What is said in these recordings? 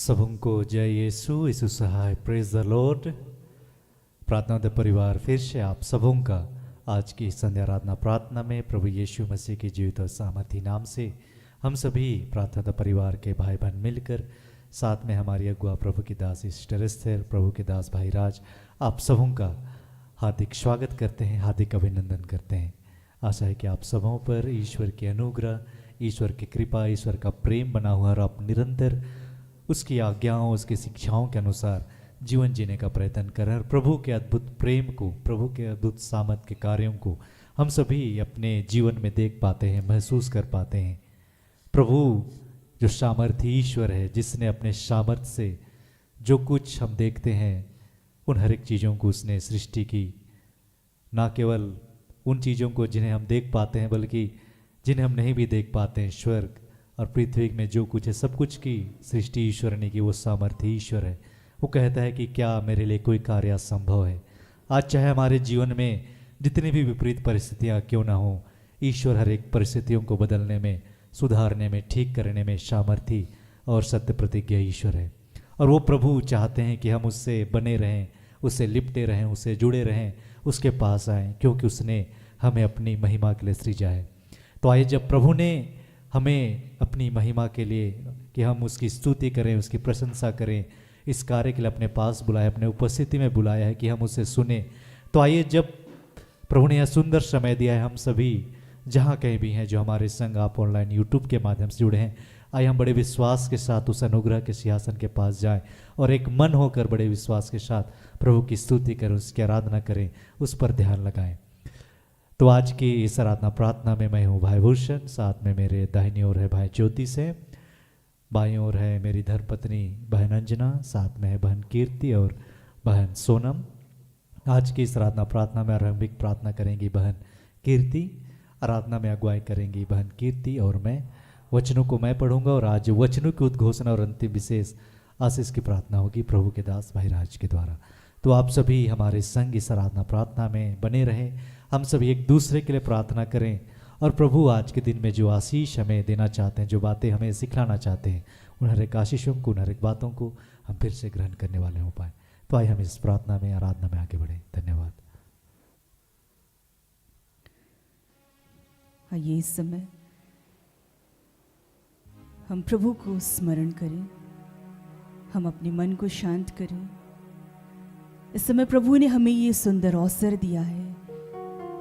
सबको जय यीशु यीशु सहाय प्रेज द लॉर्ड। प्रार्थना द परिवार फिर से आप सबों का आज की संध्या आराधना प्रार्थना में प्रभु यीशु मसीह के जीवित और सामर्थी नाम से हम सभी प्रार्थना द परिवार के भाई बहन मिलकर साथ में हमारी अगुआ प्रभु की दास सिस्टर एस्थर, प्रभु के दास भाई राज, आप सबों का हार्दिक स्वागत करते हैं, हार्दिक अभिनंदन करते हैं। आशा है कि आप सबों पर ईश्वर की अनुग्रह, ईश्वर की कृपा, ईश्वर का प्रेम बना हुआ और आप निरंतर उसकी आज्ञाओं, उसकी शिक्षाओं के अनुसार जीवन जीने का प्रयत्न करें और प्रभु के अद्भुत प्रेम को, प्रभु के अद्भुत सामर्थ के कार्यों को हम सभी अपने जीवन में देख पाते हैं, महसूस कर पाते हैं। प्रभु जो सामर्थ्य ईश्वर है, जिसने अपने सामर्थ्य से जो कुछ हम देखते हैं उन हर एक चीज़ों को उसने सृष्टि की, ना केवल उन चीज़ों को जिन्हें हम देख पाते हैं बल्कि जिन्हें हम नहीं भी देख पाते हैं। स्वर्ग और पृथ्वी में जो कुछ है सब कुछ की सृष्टि ईश्वर ने की, वो सामर्थ्य ईश्वर है। वो कहता है कि क्या मेरे लिए कोई कार्य असंभव है। आज चाहे हमारे जीवन में जितनी भी विपरीत परिस्थितियाँ क्यों ना हो, ईश्वर हर एक परिस्थितियों को बदलने में, सुधारने में, ठीक करने में सामर्थी और सत्य प्रतिज्ञा ईश्वर है। और वो प्रभु चाहते हैं कि हम उससे बने रहें, उससे लिपटे रहें, उससे जुड़े रहें, उसके पास आएँ, क्योंकि उसने हमें अपनी महिमा के लिए सृजा है। तो आइए, जब प्रभु ने हमें अपनी महिमा के लिए कि हम उसकी स्तुति करें, उसकी प्रशंसा करें, इस कार्य के लिए अपने पास बुलाया, अपने उपस्थिति में बुलाया है कि हम उसे सुने। तो आइए, जब प्रभु ने यह सुंदर समय दिया है, हम सभी जहाँ कहीं भी हैं, जो हमारे संग आप ऑनलाइन यूट्यूब के माध्यम से जुड़े हैं, आइए हम बड़े विश्वास के साथ उस अनुग्रह के सिंहासन के पास जाएं और एक मन होकर बड़े विश्वास के साथ प्रभु की स्तुति करें, उसकी आराधना करें, उस पर ध्यान लगाएं। तो आज की इस आराधना प्रार्थना में मैं हूँ भाई भूषण, साथ में मेरे दाहिनी ओर है भाई ज्योति से, बाईं ओर है मेरी धर्मपत्नी बहन अंजना, साथ में है बहन कीर्ति और बहन सोनम। आज की इस आराधना प्रार्थना में आरंभिक प्रार्थना करेंगी बहन कीर्ति, आराधना में अगुवाई करेंगी बहन कीर्ति और मैं वचनों को मैं पढ़ूंगा। और आज वचनों की उद्घोषणा और अंतिम विशेष आशीष की प्रार्थना होगी प्रभु के दास भाई राज के द्वारा। तो आप सभी हमारे संग इस आराधना प्रार्थना में बने रहें, हम सभी एक दूसरे के लिए प्रार्थना करें और प्रभु आज के दिन में जो आशीष हमें देना चाहते हैं, जो बातें हमें सिखलाना चाहते हैं, उन हर एक आशीषों को, उन हर एक बातों को हम फिर से ग्रहण करने वाले हो पाए। तो आइए हम इस प्रार्थना में, आराधना में आगे बढ़ें। धन्यवाद। आइए इस समय हम प्रभु को स्मरण करें, हम अपने मन को शांत करें। इस समय प्रभु ने हमें ये सुंदर अवसर दिया है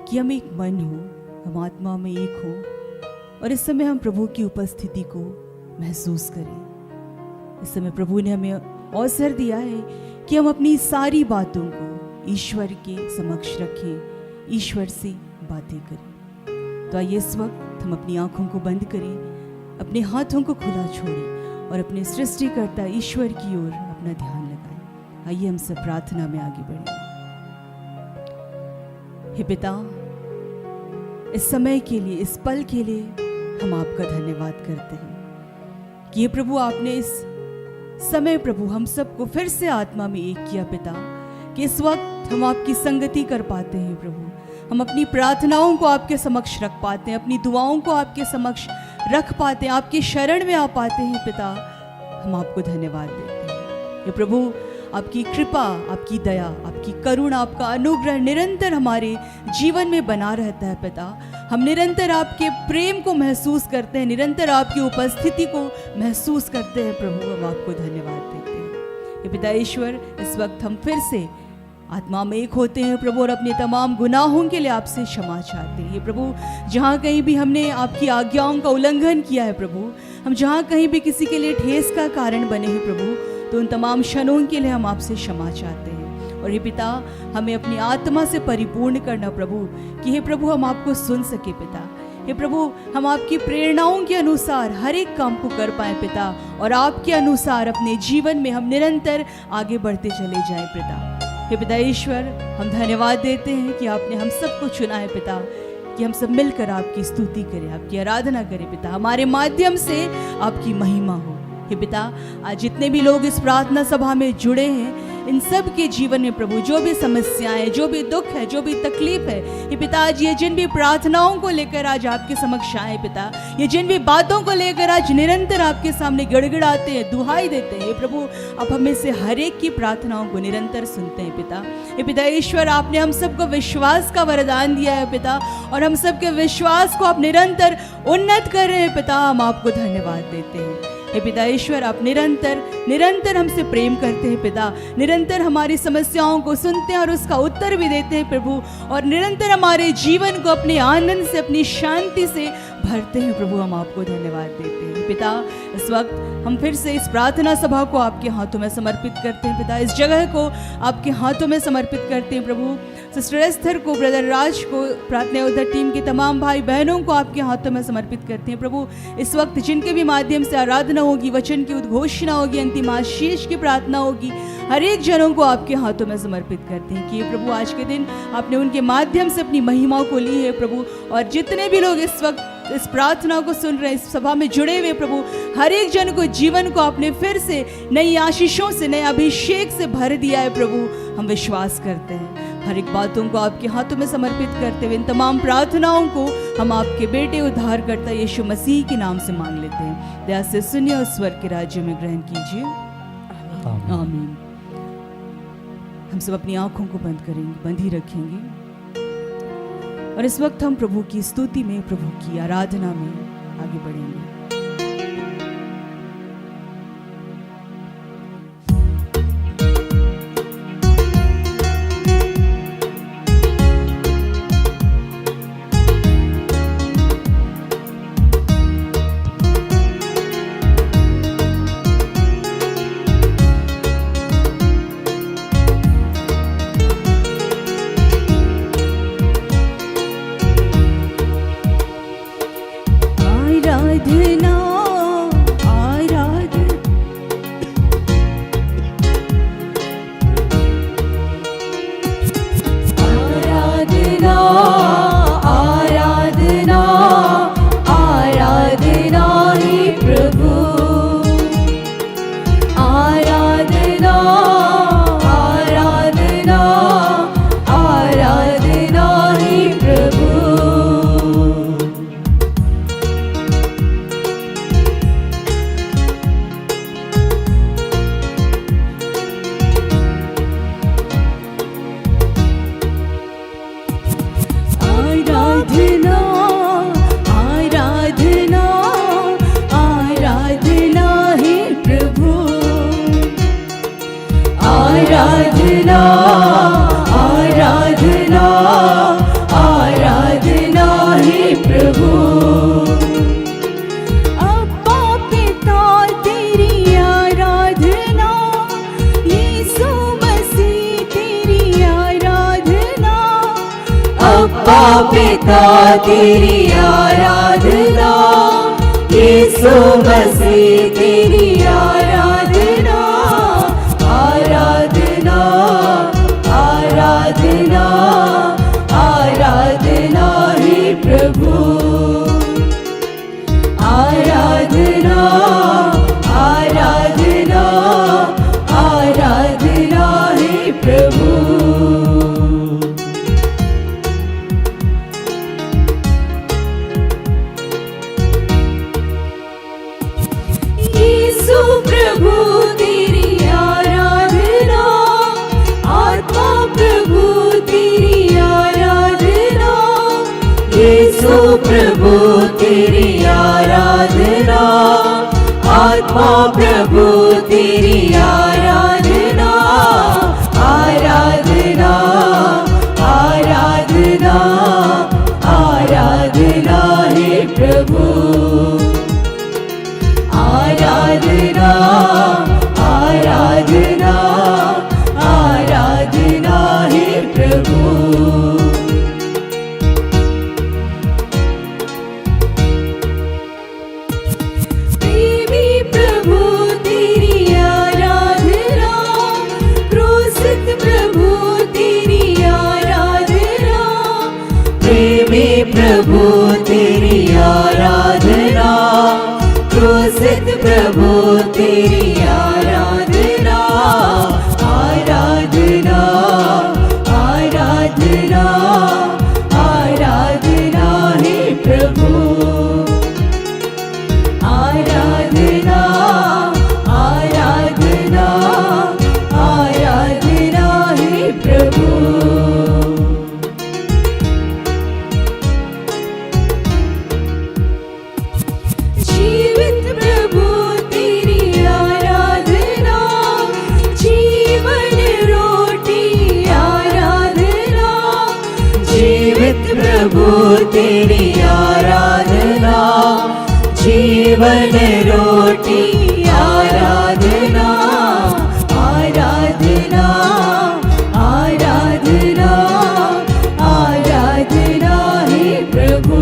कि हम एक मन हो, हम आत्मा में एक हो और इस समय हम प्रभु की उपस्थिति को महसूस करें। इस समय प्रभु ने हमें अवसर दिया है कि हम अपनी सारी बातों को ईश्वर के समक्ष रखें, ईश्वर से बातें करें। तो आइए इस वक्त हम अपनी आंखों को बंद करें, अपने हाथों को खुला छोड़ें और अपने सृष्टिकर्ता ईश्वर की ओर अपना ध्यान लगाएं। आइए हम सब प्रार्थना में आगे बढ़ें। हे पिता, इस समय के लिए, इस पल के लिए हम आपका धन्यवाद करते हैं कि ये प्रभु आपने इस समय प्रभु हम सबको फिर से आत्मा में एक किया पिता, कि इस वक्त हम आपकी संगति कर पाते हैं प्रभु। हम अपनी प्रार्थनाओं को आपके समक्ष रख पाते हैं, अपनी दुआओं को आपके समक्ष रख पाते हैं, आपकी शरण में आ पाते हैं पिता। हम आपको धन्यवाद देते हैं। ये प्रभु आपकी कृपा, आपकी दया, आपकी करुणा, आपका अनुग्रह निरंतर हमारे जीवन में बना रहता है पिता। हम निरंतर आपके प्रेम को महसूस करते हैं, निरंतर आपकी उपस्थिति को महसूस करते हैं प्रभु। हम आपको धन्यवाद देते हैं। ये पिता ईश्वर, इस वक्त हम फिर से आत्मा में एक होते हैं प्रभु और अपने तमाम गुनाहों के लिए आपसे क्षमा चाहते हैं। ये प्रभु, जहाँ कहीं भी हमने आपकी आज्ञाओं का उल्लंघन किया है प्रभु, हम जहाँ कहीं भी किसी के लिए ठेस का कारण बने हैं प्रभु, तो उन तमाम क्षणों के लिए हम आपसे क्षमा चाहते हैं। और हे पिता, हमें अपनी आत्मा से परिपूर्ण करना प्रभु, कि हे प्रभु हम आपको सुन सके पिता। हे प्रभु, हम आपकी प्रेरणाओं के अनुसार हर एक काम को कर पाए पिता, और आपके अनुसार अपने जीवन में हम निरंतर आगे बढ़ते चले जाएं पिता। हे पिता ईश्वर, हम धन्यवाद देते हैं कि आपने हम सबको चुना है पिता, कि हम सब मिलकर आपकी स्तुति करें, आपकी आराधना करें पिता। हमारे माध्यम से आपकी महिमा हो। हे पिता, आज जितने भी लोग इस प्रार्थना सभा में जुड़े हैं, इन सब के जीवन में प्रभु जो भी समस्याएं, जो भी दुख है, जो भी तकलीफ है, ये पिताजी ये जिन भी प्रार्थनाओं को लेकर आज आपके समक्ष आए पिता, ये जिन भी बातों को लेकर आज निरंतर आपके सामने गिड़गिड़ाते हैं, दुहाई देते हैं प्रभु, आप हमें से हर एक की प्रार्थनाओं को निरंतर सुनते हैं पिता। ये पिता ईश्वर, आपने हम सबको विश्वास का वरदान दिया है पिता, और हम सबके विश्वास को आप निरंतर उन्नत कर रहे हैं पिता, हम आपको धन्यवाद देते हैं। हे पिता ईश्वर, आप निरंतर हमसे प्रेम करते हैं पिता, निरंतर हमारी समस्याओं को सुनते हैं और उसका उत्तर भी देते हैं प्रभु, और निरंतर हमारे जीवन को अपने आनंद से, अपनी शांति से भरते हैं प्रभु, हम आपको धन्यवाद देते हैं पिता। इस वक्त हम फिर से इस प्रार्थना सभा को आपके हाथों में समर्पित करते हैं पिता, इस जगह को आपके हाथों में समर्पित करते हैं प्रभु। सिस्टर एस्थर को, ब्रदर राज को, प्रार्थना योद्धा टीम के तमाम भाई बहनों को आपके हाथों में समर्पित करते हैं प्रभु। इस वक्त जिनके भी माध्यम से आराधना होगी, वचन की उद्घोषणा होगी, अंतिम आशीष की प्रार्थना होगी, हर एक जनों को आपके हाथों में समर्पित करते हैं कि प्रभु आज के दिन आपने उनके माध्यम से अपनी महिमा को ली है प्रभु, और जितने भी लोग इस वक्त इस प्रार्थना को सुन रहे हैं, इस सभा में जुड़े हुए प्रभु, हर एक जन को जीवन को आपने फिर से नई आशीषों से, नए अभिषेक से भर दिया है प्रभु, हम विश्वास करते हैं। हर एक बातों को आपके हाथों में समर्पित करते हुए इन तमाम प्रार्थनाओं को हम आपके बेटे उद्धारकर्ता यीशु मसीह के नाम से मांग लेते हैं। दया से सुनिए और स्वर्ग के राज्य में ग्रहण कीजिए। आमीन। हम सब अपनी आंखों को बंद करेंगे, बंद ही रखेंगे, और इस वक्त हम प्रभु की स्तुति में, प्रभु की आराधना में आगे बढ़ेंगे। पिता तेरी आराधना, यीशु मसीह तेरी आराधना, आराधना आराधना आराधना हे प्रभु, आराधना आराधना आराधना हे प्रभु। प्रभु तेरी आराधना, आत्मा प्रभु तेरी आराधना, आराधना आराधना आराधना हे प्रभु, आराधना आराधना आराधना हे प्रभु। प्रभु तेरी आराधना, क्रूसित प्रभु तेरी आराधना, आराधना जीवन रोटी आराधना आराधना आराधना आराधना हे प्रभु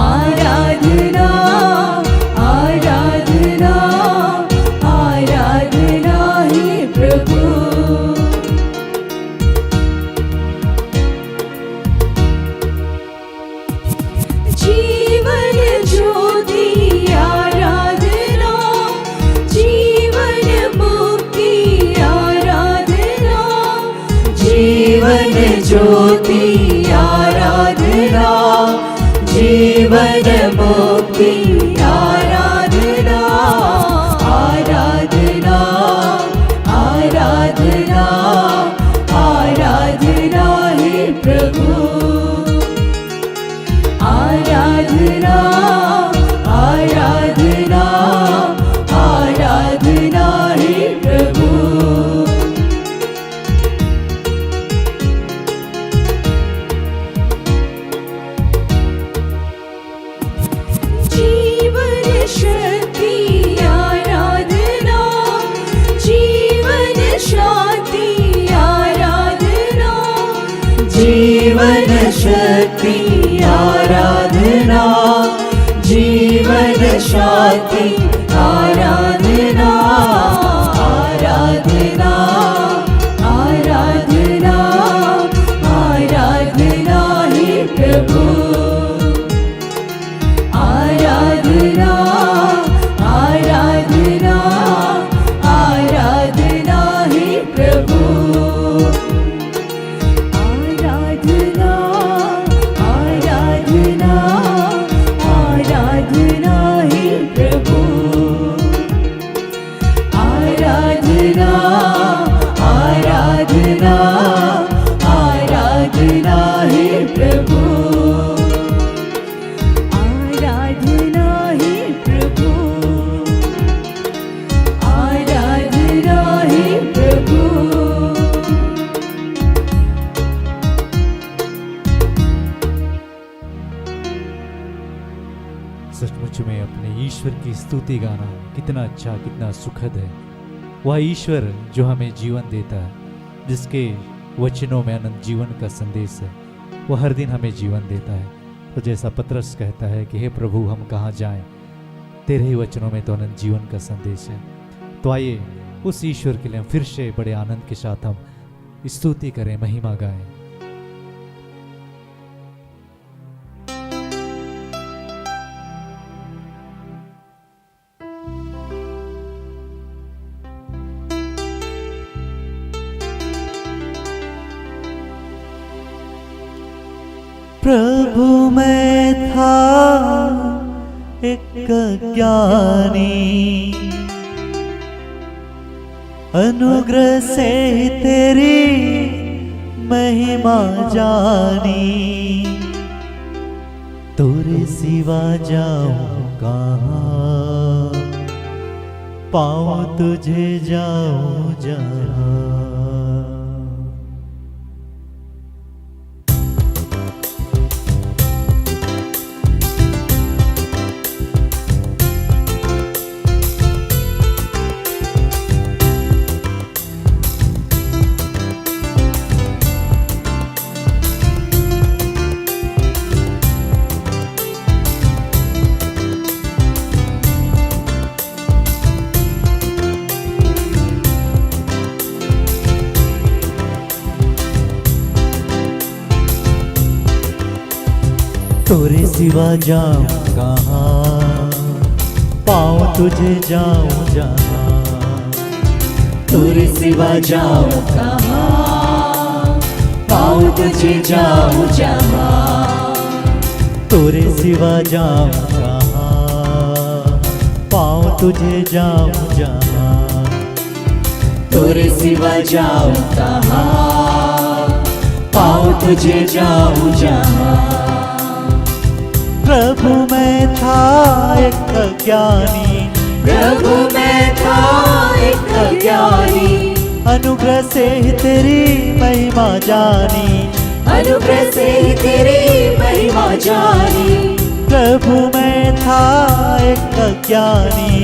आराधना आराधना आराधना हे प्रभु जीवन ज्योति आराधना जीवन मुक्ति आराधना जीवन ज्योति आराधना जीवन मुक्ति आराधना आराधना आराधना आराधना हे प्रभु आराधना आराधना आराधना हे प्रभु जीवन शक्ति आराधना जीवन शांति आराधना जीवन शक्ति आराधना जीवन शांति आराधना आराधना आराधना आराधना हे प्रभु आराधना आराधना आराधना हे प्रभु आराधना आराधना आराधना हे प्रभु आराधना आराधना आराधना हे प्रभु आराधना हे प्रभु आराधना हे प्रभु सचमुच में अपने ईश्वर की स्तुति गाना कितना अच्छा, कितना सुखद है। वह ईश्वर जो हमें जीवन देता है, जिसके वचनों में अनंत जीवन का संदेश है, वह हर दिन हमें जीवन देता है। तो जैसा पतरस कहता है कि हे प्रभु हम कहाँ जाएं, तेरे ही वचनों में तो अनंत जीवन का संदेश है। तो आइए उस ईश्वर के लिए हम फिर से बड़े आनंद के साथ हम स्तुति करें, महिमा गाएं। प्रभु मैं था एक ज्ञानी, अनुग्रह से तेरी महिमा जानी, तोरे सिवा जाऊं कहाँ, पाऊं तुझे जाऊं जहाँ। तोरे सिवा जाऊं कहाँ, पाऊं तुझे जाऊं जहाँ। तोरे सिवा जाऊं कहाँ, पाऊं तुझे जाऊं जहाँ। तोरे सिवा जाऊं कहाँ, पाऊं तुझे जाऊं जहाँ। तोरे सिवा जाऊं कहाँ, पाऊं तुझे जाऊं जहाँ। प्रभु मैं था एक अज्ञानी, प्रभु मैं था एक अज्ञानी, अनुग्रह से ही तेरी महिमा जानी, अनुग्रह से ही तेरी महिमा जानी। प्रभु मैं था एक अज्ञानी,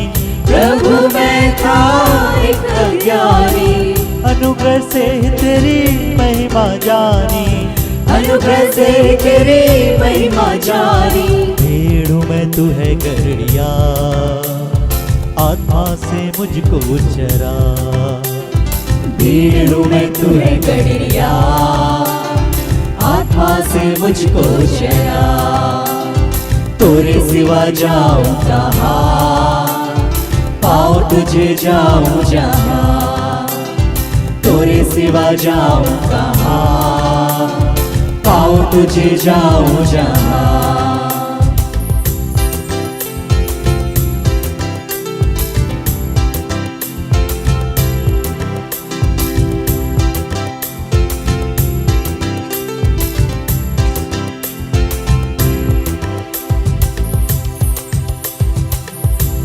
प्रभु मैं था एक अज्ञानी, अनुग्रह से तेरी महिमा जानी, अनुग्रह से तेरी महिमा जानी। भेड़ हूँ मैं तू है गड़िया, आत्मा से मुझको चरा। भीड़ हूँ मैं तू है गड़िया, आत्मा से मुझको चरा। तोरे सिवा जाऊं कहाँ, पाओ तुझे जाऊं जहाँ। तोरे सिवा जाऊं कहाँ, पाओ तुझे जाऊं जहाँ।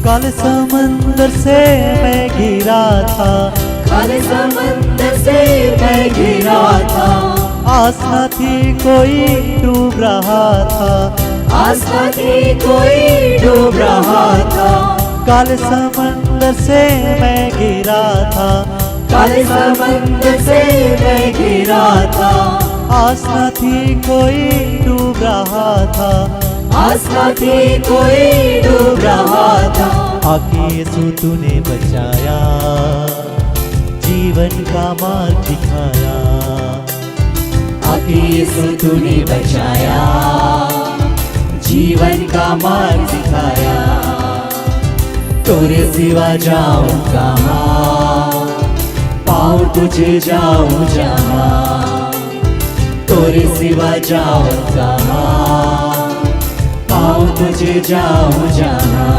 काले समंदर से मैं घिरा था, काले समंदर से मैं घिरा था। आस न थी कोई डूब रहा था, आस न थी कोई डूब रहा था। काले समंदर से मैं घिरा था, काले समंदर से मैं घिरा था। आस न थी कोई डूब रहा था, आस न थी कोई डूब रहा था। आके यीशु तूने बचाया, जीवन का मार्ग दिखाया। आके यीशु तूने बचाया, जीवन का मार्ग दिखाया। तोरे सिवा जाऊं कहाँ, पाऊं तुझे जाऊं जहाँ। तोरे सिवा जाऊं कहाँ, पाऊं तुझे जाऊं जहाँ।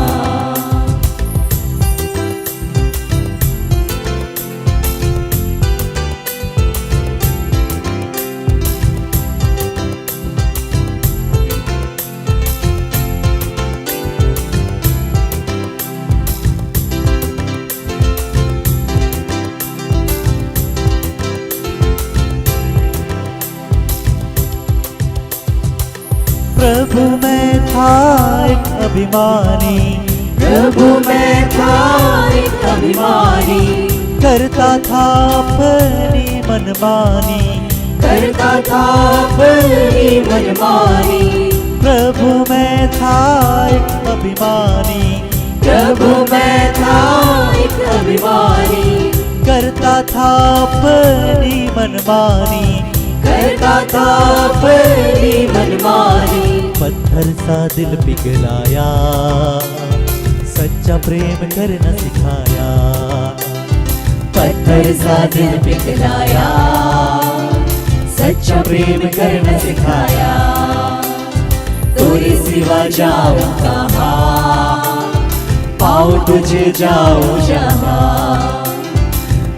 प्रभु मैं था एक अभिमानी, प्रभु मैं था एक अभिमानी, करता था अपनी मनमानी, करता था अपनी मनमानी। प्रभु मैं था एक अभिमानी, प्रभु मैं था एक अभिमानी, करता था अपनी मनमानी, करता था अपनी मनमानी। पत्थर सा दिल पिघलाया, सच्चा प्रेम करना सिखाया। पत्थर सा दिल पिघलाया, सच्चा प्रेम करना सिखाया। तोरे सिवा जाऊं कहाँ, पाओ तुझे जाऊं जहाँ।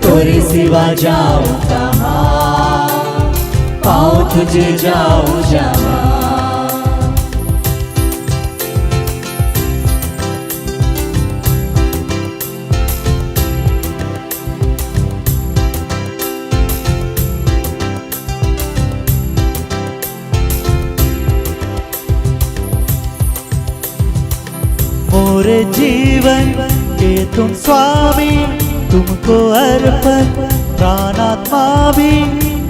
तोरे सिवा जाऊं कहाँ, पाओ तुझे जाऊं जहाँ। मोरे जीवन के तुम स्वामी, तुमको अर्पण प्राण आत्मा भी।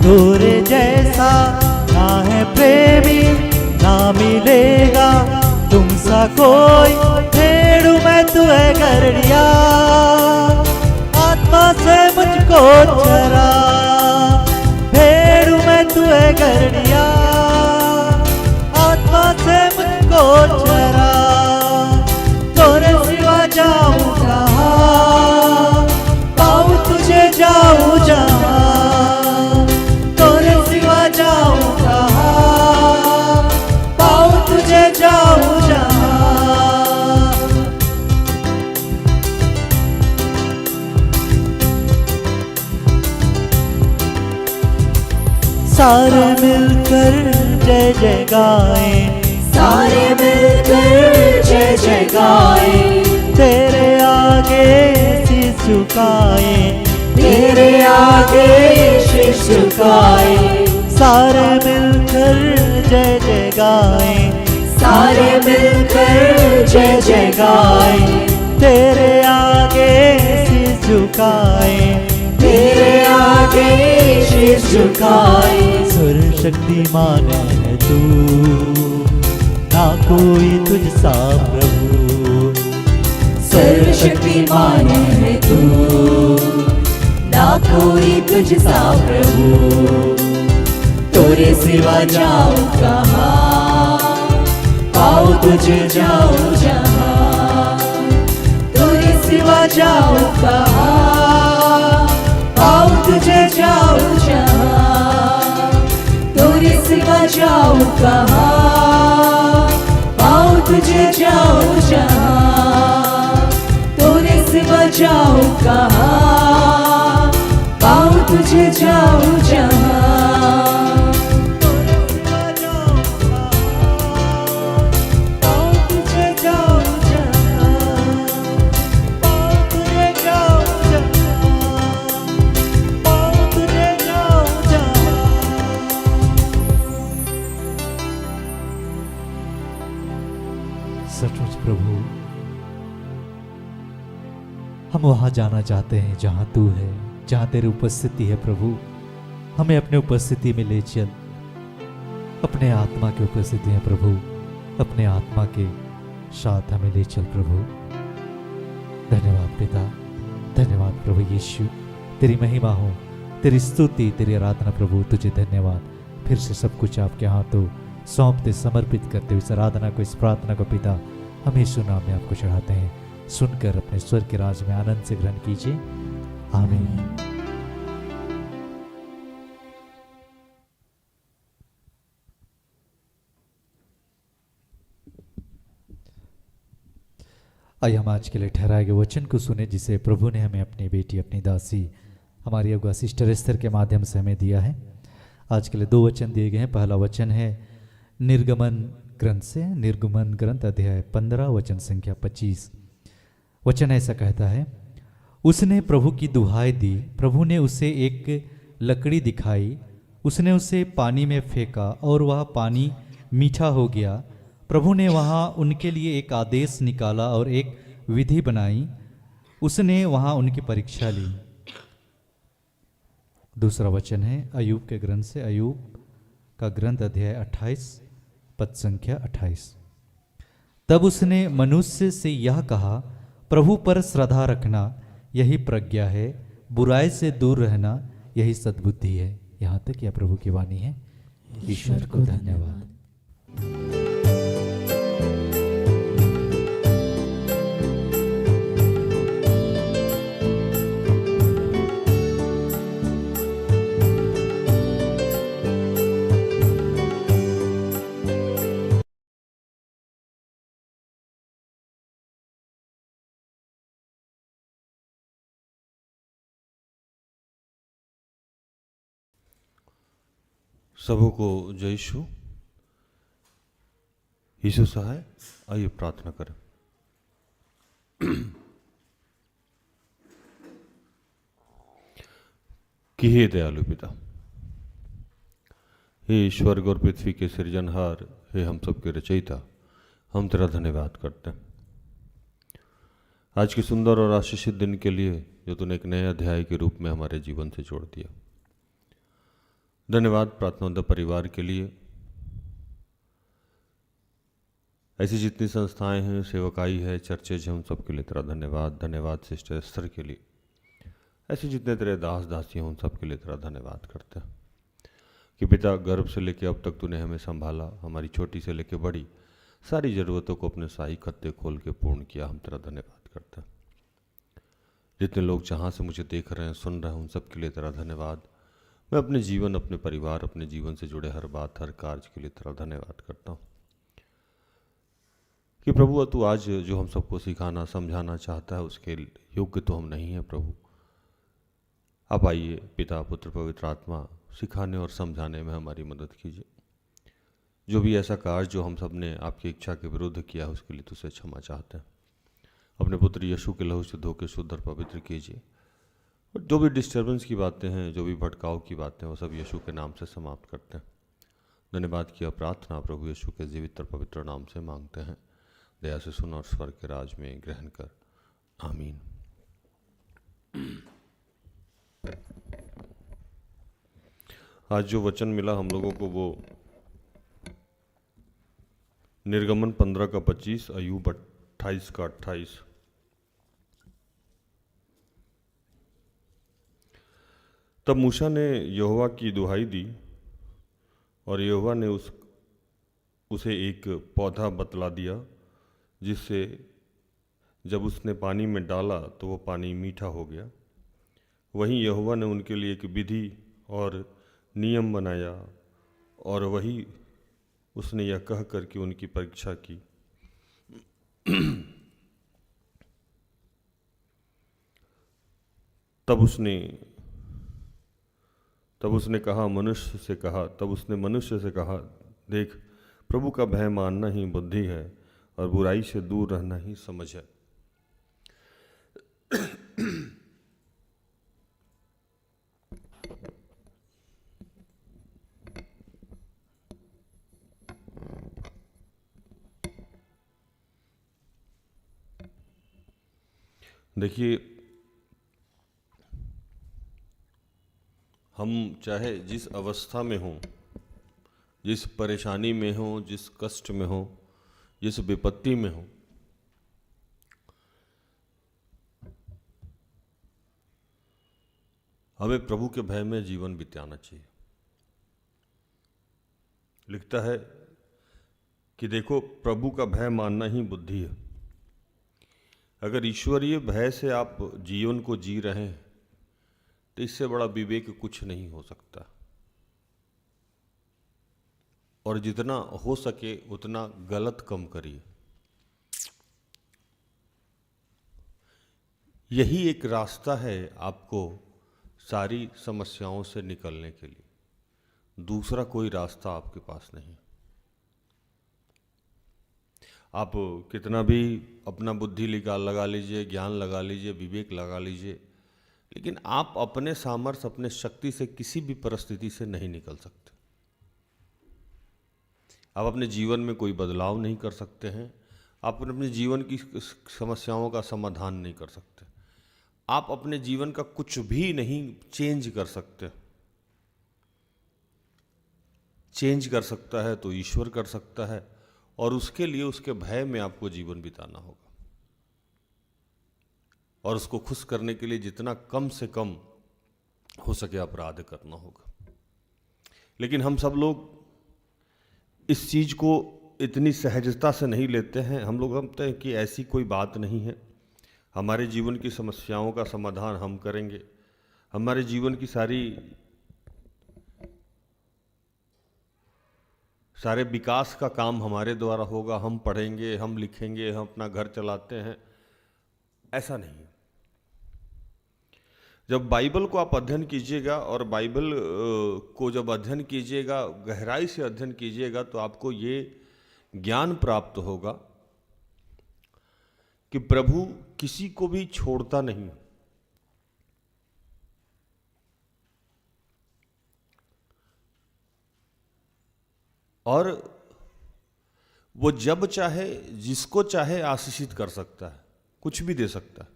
तोरे जैसा ना है प्रेमी, ना मिलेगा तुम सा कोई। भेड़ू मैं तू है गड़िया, आत्मा से मुझको चरा। भेड़ू मैं तू है गड़िया, आत्मा से मुझको चरा। तोरे सिवा जाऊं जहाँ, पाऊं तुझे जाऊं जहाँ। तोरे सिवा जाऊं जहाँ, पाऊं तुझे जाऊं जहाँ। सारे मिलकर जय जय गाएं, सारे मिलकर जय जय गाएं। तेरे आगे शीश झुकाएं, तेरे आगे शीश झुकाएं। सारे मिलकर जय जय गाएं, सारे मिलकर जय जय गाएं, तेरे आगे सिर झुकाए, तेरे आगे शीश झुकाएं। सर्वशक्तिमान है तू, ना कोई तुझसा प्रभु। सर्वशक्तिमान है तू, ना कोई तुझसा प्रभु। तोरे सिवा जाऊं कहाँ, पाऊं तुझे जाऊं जहाँ। तोरे सिवा जाऊं कहाँ, पाऊं तुझे जाऊं जहाँ। तोरे सिवा जाऊं कहाँ, पाऊं तुझे जाऊं जहाँ। तोरे सिवा जाऊं कहाँ, पाऊं तुझे जाऊं जहाँ। सचमुच प्रभु, हम वहां जाना चाहते हैं जहां तू है, जहां तेरी उपस्थिति है प्रभु। हमें अपने उपस्थिति में ले चल, अपने आत्मा की उपस्थिति है प्रभु, अपने आत्मा के साथ हमें ले चल प्रभु। धन्यवाद पिता, धन्यवाद प्रभु यीशु, तेरी महिमा हो, तेरी स्तुति, तेरी आराधना प्रभु, तुझे धन्यवाद। फिर से सब कुछ आपके हाथों सौंपते समर्पित करते हुए इस आराधना को, इस प्रार्थना को पिता हम यीशु नाम में आपको चढ़ाते हैं। सुनकर अपने स्वर्ग के राज में आनंद से ग्रहण कीजिए। आमीन। आइए हम आज के लिए ठहराए गए वचन को सुने, जिसे प्रभु ने हमें अपनी बेटी, अपनी दासी, हमारी अगुआ सिस्टर एस्थर के माध्यम से हमें दिया है। आज के लिए 2 वचन दिए गए हैं। पहला वचन है निर्गमन ग्रंथ से, निर्गमन ग्रंथ अध्याय 15 वचन संख्या 25। वचन ऐसा कहता है, उसने प्रभु की दुहाई दी, प्रभु ने उसे एक लकड़ी दिखाई, उसने उसे पानी में फेंका और वह पानी मीठा हो गया। प्रभु ने वहाँ उनके लिए एक आदेश निकाला और एक विधि बनाई, उसने वहाँ उनकी परीक्षा ली। दूसरा वचन है अय्यूब के ग्रंथ से, अय्यूब का ग्रंथ अध्याय 28 पद संख्या 28। तब उसने मनुष्य से यह कहा, प्रभु पर श्रद्धा रखना यही प्रज्ञा है, बुराई से दूर रहना यही सद्बुद्धि है। यहाँ तक यह प्रभु की वाणी है। ईश्वर को धन्यवाद। सबों को जय यीशु। यीशु सहाय। आइए प्रार्थना करें। कि हे दयालु पिता, हे स्वर्ग और पृथ्वी के सृजनहार, हे हम सबके रचयिता, हम तेरा धन्यवाद करते हैं आज के सुंदर और आशीषित दिन के लिए जो तूने एक नए अध्याय के रूप में हमारे जीवन से जोड़ दिया। धन्यवाद प्रार्थना परिवार के लिए, ऐसी जितनी संस्थाएं हैं, सेवकाई है, चर्चेज हैं, उन सब के लिए तेरा धन्यवाद। धन्यवाद सिस्टर एस्थर के लिए, ऐसे जितने तेरे दास दासी हैं उन सब के लिए तेरा धन्यवाद करते हैं कि पिता गर्भ से लेकर अब तक तूने हमें संभाला, हमारी छोटी से लेकर बड़ी सारी ज़रूरतों को अपने शाही खत्ते खोल के पूर्ण किया। हम तेरा धन्यवाद करते हैं। जितने लोग जहाँ से मुझे देख रहे हैं, सुन रहे हैं, उन सब के लिए तेरा धन्यवाद। मैं अपने जीवन, अपने परिवार, अपने जीवन से जुड़े हर बात, हर कार्य के लिए तेरा धन्यवाद करता हूँ कि प्रभु तू आज जो हम सबको सिखाना समझाना चाहता है उसके योग्य तो हम नहीं हैं प्रभु। आप आइए पिता पुत्र पवित्र आत्मा, सिखाने और समझाने में हमारी मदद कीजिए। जो भी ऐसा कार्य जो हम सब ने आपकी इच्छा के विरुद्ध किया उसके लिए तुझसे क्षमा चाहते हैं। अपने पुत्र यीशु के लहू से धो के शुद्ध और पवित्र कीजिए। और जो भी डिस्टर्बेंस की बातें हैं, जो भी भटकाव की बातें हैं, वो सब यीशु के नाम से समाप्त करते हैं। धन्यवाद किया प्रार्थना प्रभु यीशु के जीवित और पवित्र नाम से मांगते हैं, दया से सुन और स्वर्ग के राज में ग्रहण कर, आमीन। आज जो वचन मिला हम लोगों को वो निर्गमन 15 का 25, अय्यूब 28 का 28। तब मूसा ने यहोवा की दुहाई दी और यहोवा ने उसे एक पौधा बतला दिया, जिससे जब उसने पानी में डाला तो वो पानी मीठा हो गया। वहीं यहोवा ने उनके लिए एक विधि और नियम बनाया और वही उसने यह कह करके उनकी परीक्षा की। तब उसने मनुष्य से कहा, देख, प्रभु का भय मानना ही बुद्धि है और बुराई से दूर रहना ही समझ है। देखिए, हम चाहे जिस अवस्था में हों, जिस परेशानी में हों, जिस कष्ट में हों, जिस विपत्ति में हों, हमें प्रभु के भय में जीवन बिताना चाहिए। लिखता है कि देखो, प्रभु का भय मानना ही बुद्धि है। अगर ईश्वरीय भय से आप जीवन को जी रहे हैं तो इससे बड़ा विवेक कुछ नहीं हो सकता। और जितना हो सके उतना गलत कम करिए। यही एक रास्ता है आपको सारी समस्याओं से निकलने के लिए। दूसरा कोई रास्ता आपके पास नहीं। आप कितना भी अपना बुद्धि लगा लीजिए, ज्ञान लगा लीजिए, विवेक लगा लीजिए, लेकिन आप अपने सामर्थ्य, अपने शक्ति से किसी भी परिस्थिति से नहीं निकल सकते। आप अपने जीवन में कोई बदलाव नहीं कर सकते हैं। आप अपने जीवन की समस्याओं का समाधान नहीं कर सकते। आप अपने जीवन का कुछ भी नहीं चेंज कर सकते। चेंज कर सकता है तो ईश्वर कर सकता है, और उसके लिए उसके भय में आपको जीवन बिताना होगा। और उसको खुश करने के लिए जितना कम से कम हो सके अपराध करना होगा। लेकिन हम सब लोग इस चीज़ को इतनी सहजता से नहीं लेते हैं। हम लोग समझते हैं कि ऐसी कोई बात नहीं है, हमारे जीवन की समस्याओं का समाधान हम करेंगे, हमारे जीवन की सारे विकास का काम हमारे द्वारा होगा, हम पढ़ेंगे, हम लिखेंगे, हम अपना घर चलाते हैं। ऐसा नहीं है। जब बाइबल को आप अध्ययन कीजिएगा, और बाइबल को जब अध्ययन कीजिएगा, गहराई से अध्ययन कीजिएगा, तो आपको ये ज्ञान प्राप्त होगा कि प्रभु किसी को भी छोड़ता नहीं। और वो जब चाहे जिसको चाहे आशीषित कर सकता है, कुछ भी दे सकता है।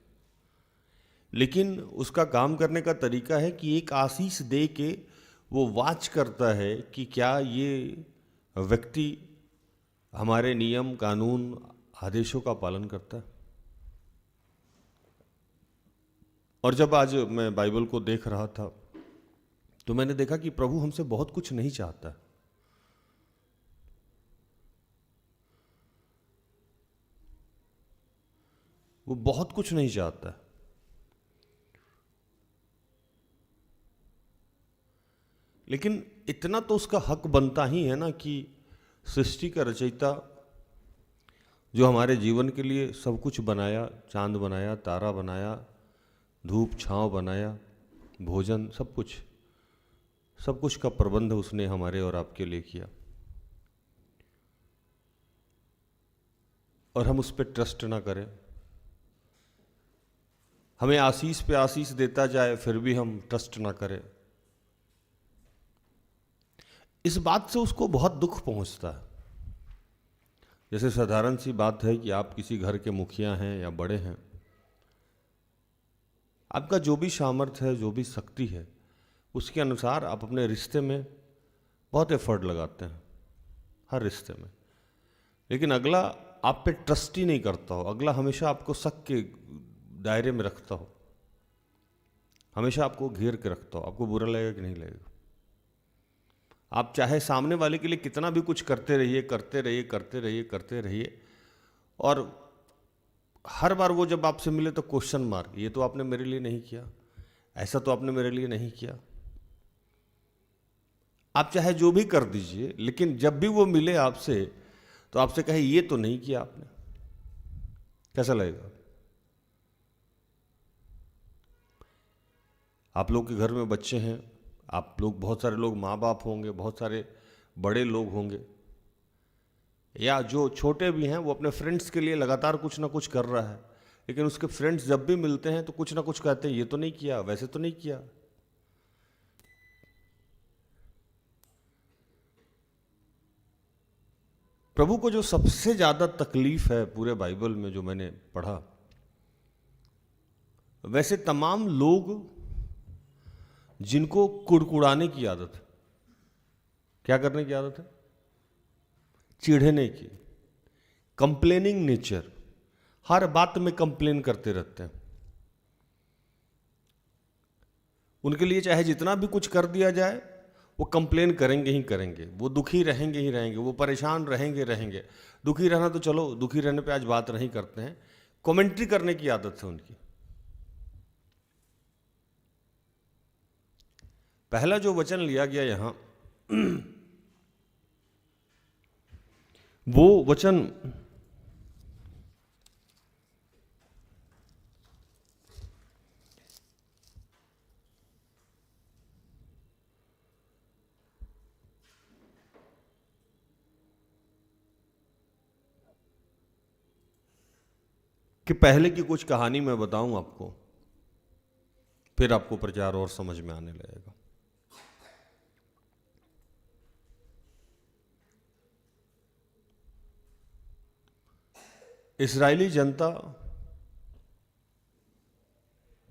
लेकिन उसका काम करने का तरीका है कि एक आशीष दे के वो वाच करता है कि क्या ये व्यक्ति हमारे नियम, कानून, आदेशों का पालन करता है। और जब आज मैं बाइबल को देख रहा था तो मैंने देखा कि प्रभु हमसे बहुत कुछ नहीं चाहता है। वो बहुत कुछ नहीं चाहता है। लेकिन इतना तो उसका हक बनता ही है ना कि सृष्टि का रचयिता जो हमारे जीवन के लिए सब कुछ बनाया, चांद बनाया, तारा बनाया, धूप छांव बनाया, भोजन, सब कुछ का प्रबंध उसने हमारे और आपके लिए किया। और हम उस पर ट्रस्ट ना करें, हमें आशीष पे आशीष देता जाए, फिर भी हम ट्रस्ट ना करें। इस बात से उसको बहुत दुख पहुंचता है। जैसे साधारण सी बात है कि आप किसी घर के मुखिया हैं या बड़े हैं, आपका जो भी सामर्थ्य है, जो भी शक्ति है, उसके अनुसार आप अपने रिश्ते में बहुत एफर्ट लगाते हैं, हर रिश्ते में। लेकिन अगला आप पे ट्रस्ट ही नहीं करता हो, अगला हमेशा आपको शक के दायरे में रखता हो, हमेशा आपको घेर के रखता हो, आपको बुरा लगेगा कि नहीं लगेगा। आप चाहे सामने वाले के लिए कितना भी कुछ करते रहिए, करते रहिए, करते रहिए, करते रहिए, और हर बार वो जब आपसे मिले तो क्वेश्चन मार्क, ये तो आपने मेरे लिए नहीं किया, ऐसा तो आपने मेरे लिए नहीं किया। आप चाहे जो भी कर दीजिए, लेकिन जब भी वो मिले आपसे तो आपसे कहे ये तो नहीं किया आपने, कैसा लगेगा? आप लोग के घर में बच्चे हैं, आप लोग, बहुत सारे लोग माँ बाप होंगे, बहुत सारे बड़े लोग होंगे, या जो छोटे भी हैं वो अपने फ्रेंड्स के लिए लगातार कुछ ना कुछ कर रहा है, लेकिन उसके फ्रेंड्स जब भी मिलते हैं तो कुछ ना कुछ कहते हैं, ये तो नहीं किया, वैसे तो नहीं किया। प्रभु को जो सबसे ज्यादा तकलीफ है पूरे बाइबल में जो मैंने पढ़ा, वैसे तमाम लोग जिनको कुड़कुड़ाने की आदत है, क्या करने की आदत है? चिढ़ने की, कंप्लेनिंग नेचर, हर बात में कंप्लेन करते रहते हैं। उनके लिए चाहे जितना भी कुछ कर दिया जाए वो कंप्लेन करेंगे ही करेंगे, वो दुखी रहेंगे ही रहेंगे, वो परेशान रहेंगे रहेंगे। दुखी रहना तो चलो, दुखी रहने पे आज बात नहीं करते हैं, कमेंट्री करने की आदत है उनकी। पहला जो वचन लिया गया यहां, वो वचन कि पहले की कुछ कहानी मैं बताऊं आपको, फिर आपको प्रचार और समझ में आने लगेगा। इस्राएली जनता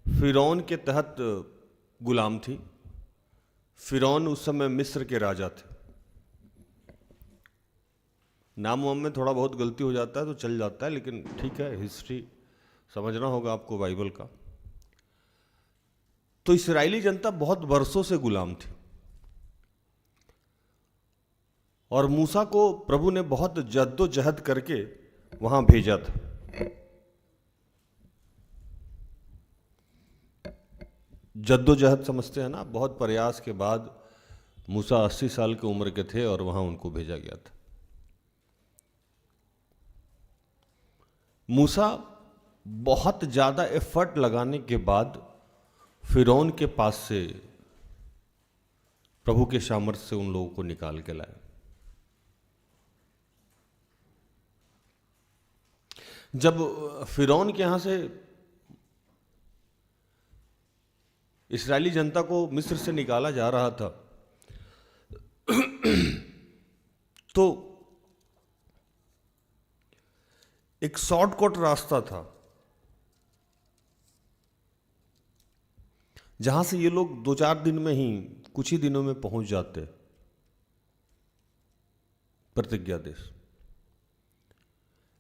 फिरौन के तहत गुलाम थी। फिरौन उस समय मिस्र के राजा थे। नाम वाम में थोड़ा बहुत गलती हो जाता है तो चल जाता है, लेकिन ठीक है, हिस्ट्री समझना होगा आपको बाइबल का। तो इस्राएली जनता बहुत वर्षों से गुलाम थी, और मूसा को प्रभु ने बहुत जद्दोजहद करके वहां भेजा था। जद्दोजहद समझते हैं ना, बहुत प्रयास के बाद मूसा 80 साल की उम्र के थे और वहां उनको भेजा गया था। मूसा बहुत ज्यादा एफर्ट लगाने के बाद फिरौन के पास से प्रभु के सामर्थ्य से उन लोगों को निकाल के लाए। जब फिरौन के यहां से इस्राएली जनता को मिस्र से निकाला जा रहा था, तो एक शॉर्टकट रास्ता था जहां से ये लोग 2-4 दिन में ही, कुछ ही दिनों में पहुंच जाते प्रतिज्ञा देश।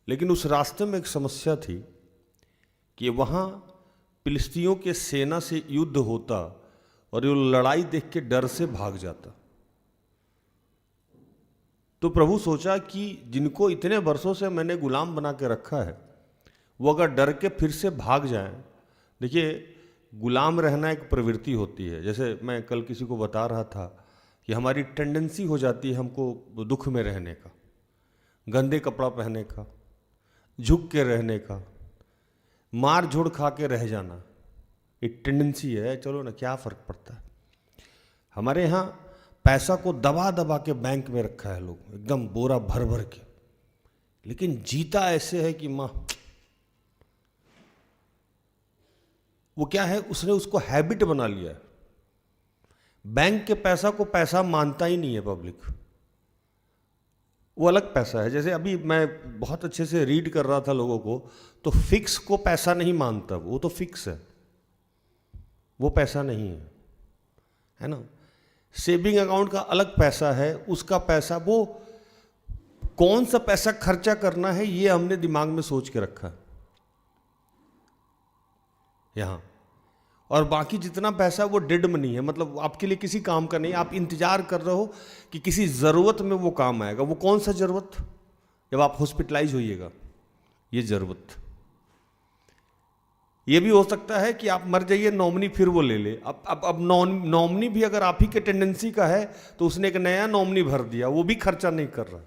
लेकिन उस रास्ते में एक समस्या थी कि वहां फिलिस्तियों के सेना से युद्ध होता और ये लड़ाई देख के डर से भाग जाता। तो प्रभु सोचा कि जिनको इतने वर्षों से मैंने गुलाम बना के रखा है, वो अगर डर के फिर से भाग जाएं। देखिए, गुलाम रहना एक प्रवृत्ति होती है। जैसे मैं कल किसी को बता रहा था कि हमारी टेंडेंसी हो जाती है हमको दुख में रहने का, गंदे कपड़ा पहनने का, झुक के रहने का, मार झोड़ खा के रह जाना, एक टेंडेंसी है। चलो ना, क्या फर्क पड़ता है। हमारे यहाँ पैसा को दबा दबा के बैंक में रखा है लोग, एकदम बोरा भर भर के, लेकिन जीता ऐसे है कि माँ, वो क्या है, उसने उसको हैबिट बना लिया है। बैंक के पैसा को पैसा मानता ही नहीं है पब्लिक, वो अलग पैसा है। जैसे अभी मैं बहुत अच्छे से रीड कर रहा था लोगों को, तो फिक्स को पैसा नहीं मानता, वो तो फिक्स है, वो पैसा नहीं है ना। सेविंग अकाउंट का अलग पैसा है, उसका पैसा, वो कौन सा पैसा खर्चा करना है ये हमने दिमाग में सोच के रखा है यहां, और बाकी जितना पैसा वो डेड मनी है, मतलब आपके लिए किसी काम का नहीं। आप इंतजार कर रहे हो कि किसी ज़रूरत में वो काम आएगा। वो कौन सा ज़रूरत? जब आप हॉस्पिटलाइज होइएगा, ये ज़रूरत। ये भी हो सकता है कि आप मर जाइए, नॉमिनी फिर वो ले ले। अब नॉमिनी भी अगर आप ही के टेंडेंसी का है तो उसने एक नया नॉमिनी भर दिया, वो भी खर्चा नहीं कर रहा,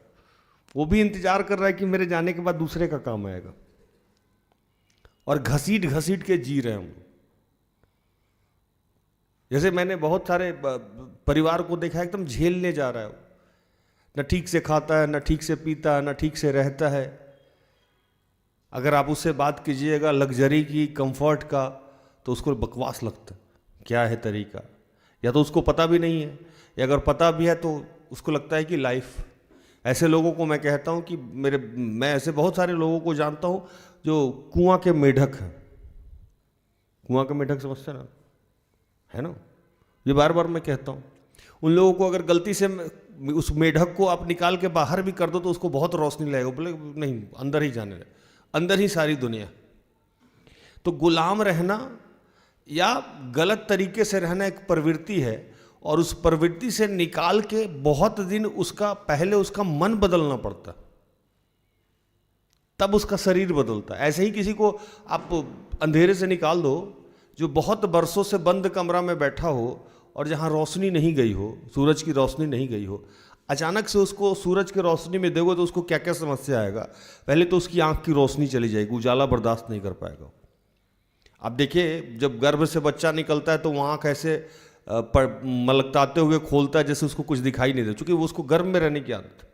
वो भी इंतजार कर रहा है कि मेरे जाने के बाद दूसरे का काम आएगा, और घसीट घसीट के जी रहे हैं। जैसे मैंने बहुत सारे परिवार को देखा, एकदम झेलने जा रहा है, न ठीक से खाता है, न ठीक से पीता है, न ठीक से रहता है। अगर आप उससे बात कीजिएगा लग्जरी की, कंफर्ट का, तो उसको बकवास लगता है, क्या है तरीका, या तो उसको पता भी नहीं है, या अगर पता भी है तो उसको लगता है कि लाइफ। ऐसे लोगों को मैं कहता हूँ कि मैं ऐसे बहुत सारे लोगों को जानता हूँ जो कुआं के मेढक हैं। कुआं के मेढक समझते ना, है ना, ये बार बार मैं कहता हूँ। उन लोगों को अगर गलती से उस मेढक को आप निकाल के बाहर भी कर दो तो उसको बहुत रोशनी लगेगा, बोले नहीं अंदर ही जाने दे, अंदर ही सारी दुनिया। तो गुलाम रहना या गलत तरीके से रहना एक प्रवृत्ति है, और उस प्रवृत्ति से निकाल के बहुत दिन उसका पहले उसका मन बदलना पड़ता, तब उसका शरीर बदलता। ऐसे ही किसी को आप अंधेरे से निकाल दो जो बहुत बरसों से बंद कमरा में बैठा हो और जहाँ रोशनी नहीं गई हो, सूरज की रोशनी नहीं गई हो, अचानक से उसको सूरज की रोशनी में दोगे तो उसको क्या क्या समस्या आएगा। पहले तो उसकी आंख की रोशनी चली जाएगी, उजाला बर्दाश्त नहीं कर पाएगा। आप देखिए जब गर्भ से बच्चा निकलता है तो वो आँख ऐसे मलकताते हुए खोलता है जैसे उसको कुछ दिखाई नहीं दे, क्योंकि वो उसको गर्भ में रहने की आदत है।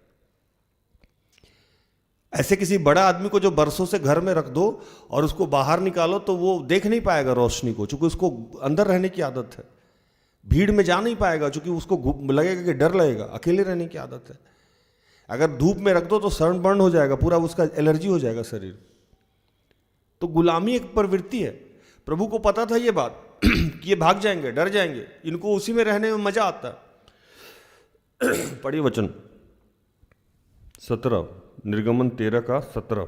ऐसे किसी बड़ा आदमी को जो बरसों से घर में रख दो और उसको बाहर निकालो तो वो देख नहीं पाएगा रोशनी को, क्योंकि उसको अंदर रहने की आदत है। भीड़ में जा नहीं पाएगा क्योंकि उसको लगेगा कि डर लगेगा, अकेले रहने की आदत है। अगर धूप में रख दो तो सनबर्न हो जाएगा, पूरा उसका एलर्जी हो जाएगा शरीर। तो गुलामी एक प्रवृत्ति है। प्रभु को पता था ये बात कि ये भाग जाएंगे, डर जाएंगे, इनको उसी में रहने में मजा आता है। पढ़िए वचन 17, निर्गमन 13 का 17।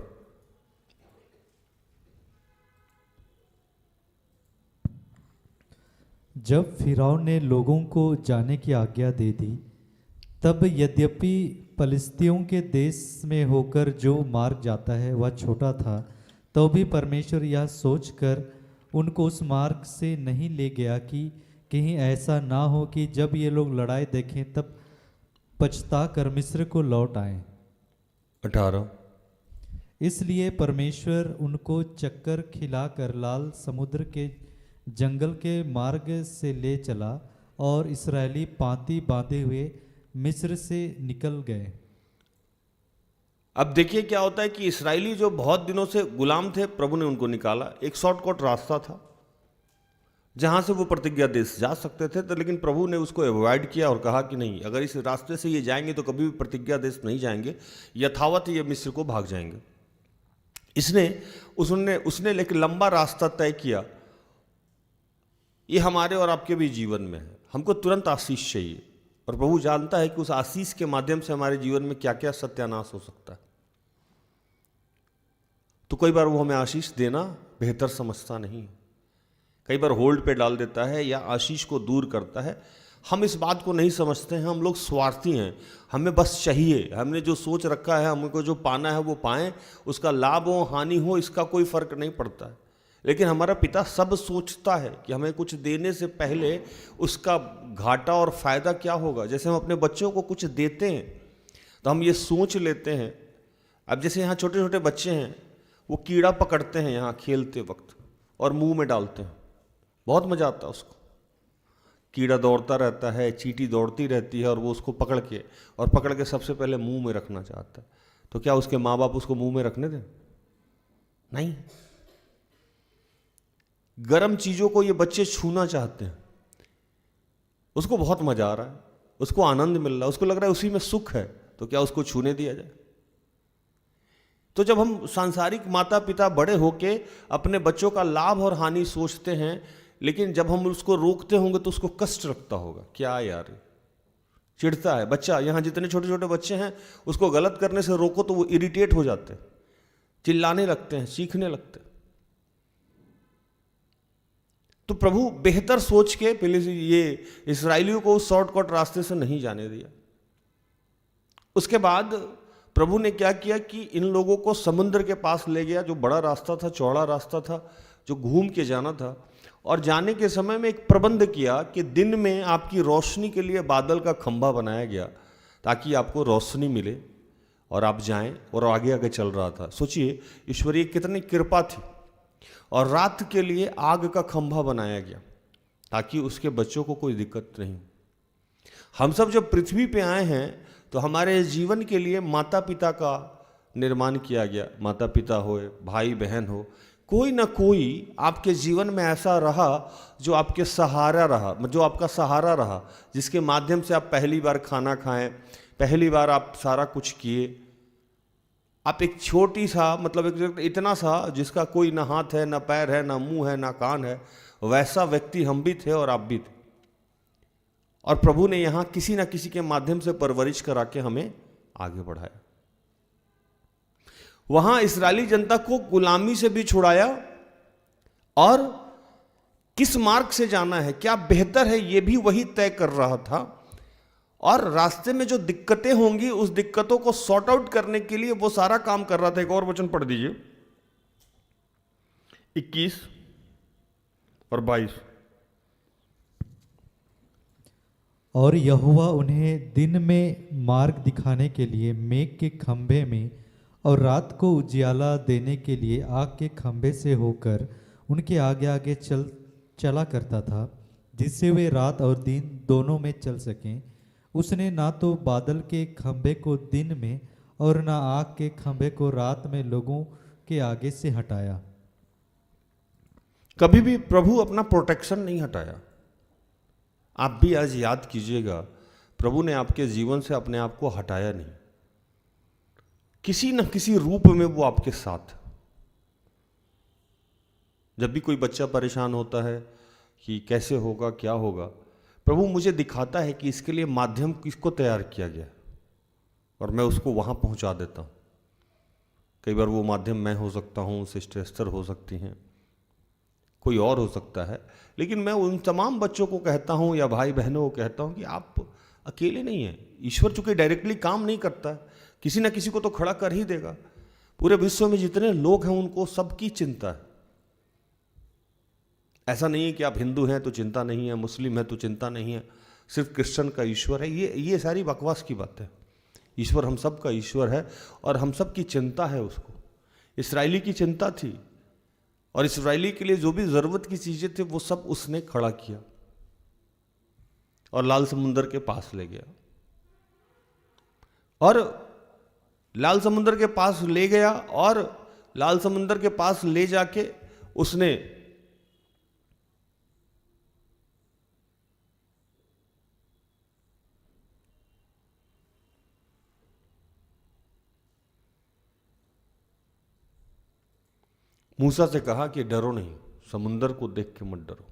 जब फिरौन ने लोगों को जाने की आज्ञा दे दी, तब यद्यपि फलिस्तियों के देश में होकर जो मार्ग जाता है वह छोटा था, तो भी परमेश्वर यह सोचकर उनको उस मार्ग से नहीं ले गया कि कहीं ऐसा ना हो कि जब ये लोग लड़ाई देखें तब पछता कर मिस्र को लौट आएं। 18। इसलिए परमेश्वर उनको चक्कर खिलाकर लाल समुद्र के जंगल के मार्ग से ले चला और इस्राएली पांति बांधे हुए मिस्र से निकल गए। अब देखिए क्या होता है कि इस्राएली जो बहुत दिनों से गुलाम थे, प्रभु ने उनको निकाला। एक शॉर्टकट रास्ता था जहां से वो प्रतिज्ञा देश जा सकते थे, तो लेकिन प्रभु ने उसको अवॉइड किया और कहा कि नहीं, अगर इस रास्ते से ये जाएंगे तो कभी भी प्रतिज्ञा देश नहीं जाएंगे, यथावत ये मिस्र को भाग जाएंगे। उसने लेकिन लंबा रास्ता तय किया। ये हमारे और आपके भी जीवन में है। हमको तुरंत आशीष चाहिए, और प्रभु जानता है कि उस आशीष के माध्यम से हमारे जीवन में क्या क्या सत्यानाश हो सकता है। तो कई बार वो हमें आशीष देना बेहतर समझता नहीं, कई बार होल्ड पे डाल देता है या आशीष को दूर करता है। हम इस बात को नहीं समझते हैं। हम लोग स्वार्थी हैं, हमें बस चाहिए, हमने जो सोच रखा है हमको जो पाना है वो पाएं, उसका लाभ हो हानि हो इसका कोई फर्क नहीं पड़ता है। लेकिन हमारा पिता सब सोचता है कि हमें कुछ देने से पहले उसका घाटा और फायदा क्या होगा। जैसे हम अपने बच्चों को कुछ देते हैं तो हम ये सोच लेते हैं। अब जैसे यहाँ छोटे छोटे बच्चे हैं, वो कीड़ा पकड़ते हैं यहाँ खेलते वक्त और मुंह में डालते हैं, बहुत मजा आता है उसको। कीड़ा दौड़ता रहता है, चींटी दौड़ती रहती है, और वो उसको पकड़ के सबसे पहले मुंह में रखना चाहता है। तो क्या उसके माँ बाप उसको मुंह में रखने दें? नहीं। गर्म चीजों को ये बच्चे छूना चाहते हैं, उसको बहुत मजा आ रहा है, उसको आनंद मिल रहा है, उसको लग रहा है उसी में सुख है, तो क्या उसको छूने दिया जाए? तो जब हम सांसारिक माता पिता बड़े होके अपने बच्चों का लाभ और हानि सोचते हैं, लेकिन जब हम उसको रोकते होंगे तो उसको कष्ट लगता होगा। क्या यार, चिढ़ता है बच्चा। यहाँ जितने छोटे छोटे बच्चे हैं, उसको गलत करने से रोको तो वो इरिटेट हो जाते हैं, चिल्लाने लगते हैं, चीखने लगते हैं। तो प्रभु बेहतर सोच के पहले से ये इस्राएलियों को शॉर्टकट रास्ते से नहीं जाने दिया। उसके बाद प्रभु ने क्या किया कि इन लोगों को समुद्र के पास ले गया, जो बड़ा रास्ता था, चौड़ा रास्ता था, जो घूम के जाना था। और जाने के समय में एक प्रबंध किया कि दिन में आपकी रोशनी के लिए बादल का खंभा बनाया गया, ताकि आपको रोशनी मिले और आप जाएं। और आगे आगे चल रहा था। सोचिए ईश्वरीय कितनी कृपा थी। और रात के लिए आग का खंभा बनाया गया, ताकि उसके बच्चों को कोई दिक्कत नहीं। हम सब जब पृथ्वी पे आए हैं तो हमारे जीवन के लिए माता पिता का निर्माण किया गया। माता पिता हो, भाई बहन हो, कोई ना कोई आपके जीवन में ऐसा रहा जो आपके सहारा रहा, जो आपका सहारा रहा, जिसके माध्यम से आप पहली बार खाना खाएं, पहली बार आप सारा कुछ किए। आप एक छोटी सा, मतलब एक इतना सा जिसका कोई ना हाथ है, ना पैर है, ना मुंह है, ना कान है, वैसा व्यक्ति हम भी थे और आप भी थे। और प्रभु ने यहाँ किसी ना किसी के माध्यम से परवरिश करा के हमें आगे बढ़ाया। वहां इस्राएली जनता को गुलामी से भी छुड़ाया, और किस मार्ग से जाना है, क्या बेहतर है, यह भी वही तय कर रहा था। और रास्ते में जो दिक्कतें होंगी, उस दिक्कतों को सॉर्ट आउट करने के लिए वो सारा काम कर रहा था। एक और वचन पढ़ दीजिए, 21 और 22। और यहोवा उन्हें दिन में मार्ग दिखाने के लिए मेघ के खंभे में और रात को उजियाला देने के लिए आग के खंभे से होकर उनके आगे आगे चला करता था, जिससे वे रात और दिन दोनों में चल सकें। उसने ना तो बादल के खंभे को दिन में और ना आग के खंभे को रात में लोगों के आगे से हटाया। कभी भी प्रभु अपना प्रोटेक्शन नहीं हटाया। आप भी आज याद कीजिएगा, प्रभु ने आपके जीवन से अपने आप को हटाया नहीं। किसी न किसी रूप में वो आपके साथ। जब भी कोई बच्चा परेशान होता है कि कैसे होगा, क्या होगा, प्रभु मुझे दिखाता है कि इसके लिए माध्यम किसको तैयार किया गया, और मैं उसको वहां पहुंचा देता हूं। कई बार वो माध्यम मैं हो सकता हूं, सिस्टर एस्टर हो सकती हैं, कोई और हो सकता है, लेकिन मैं उन तमाम बच्चों को कहता हूं या भाई बहनों को कहता हूं कि आप अकेले नहीं हैं। ईश्वर चूंकि डायरेक्टली काम नहीं करता, किसी ना किसी को तो खड़ा कर ही देगा। पूरे विश्व में जितने लोग हैं उनको सबकी चिंता है। ऐसा नहीं है कि आप हिंदू हैं तो चिंता नहीं है, मुस्लिम है तो चिंता नहीं है, सिर्फ क्रिश्चियन का ईश्वर है। ये सारी बकवास की बात है। ईश्वर हम सब का ईश्वर है और हम सब की चिंता है उसको। इस्राएली की चिंता थी, और इस्राएली के लिए जो भी जरूरत की चीजें थी वो सब उसने खड़ा किया और लाल समुंदर के पास ले गया। और लाल समुंदर के पास ले गया, और लाल समुंदर के पास ले जाके उसने मूसा से कहा कि डरो नहीं, समुंदर को देख के मत डरो,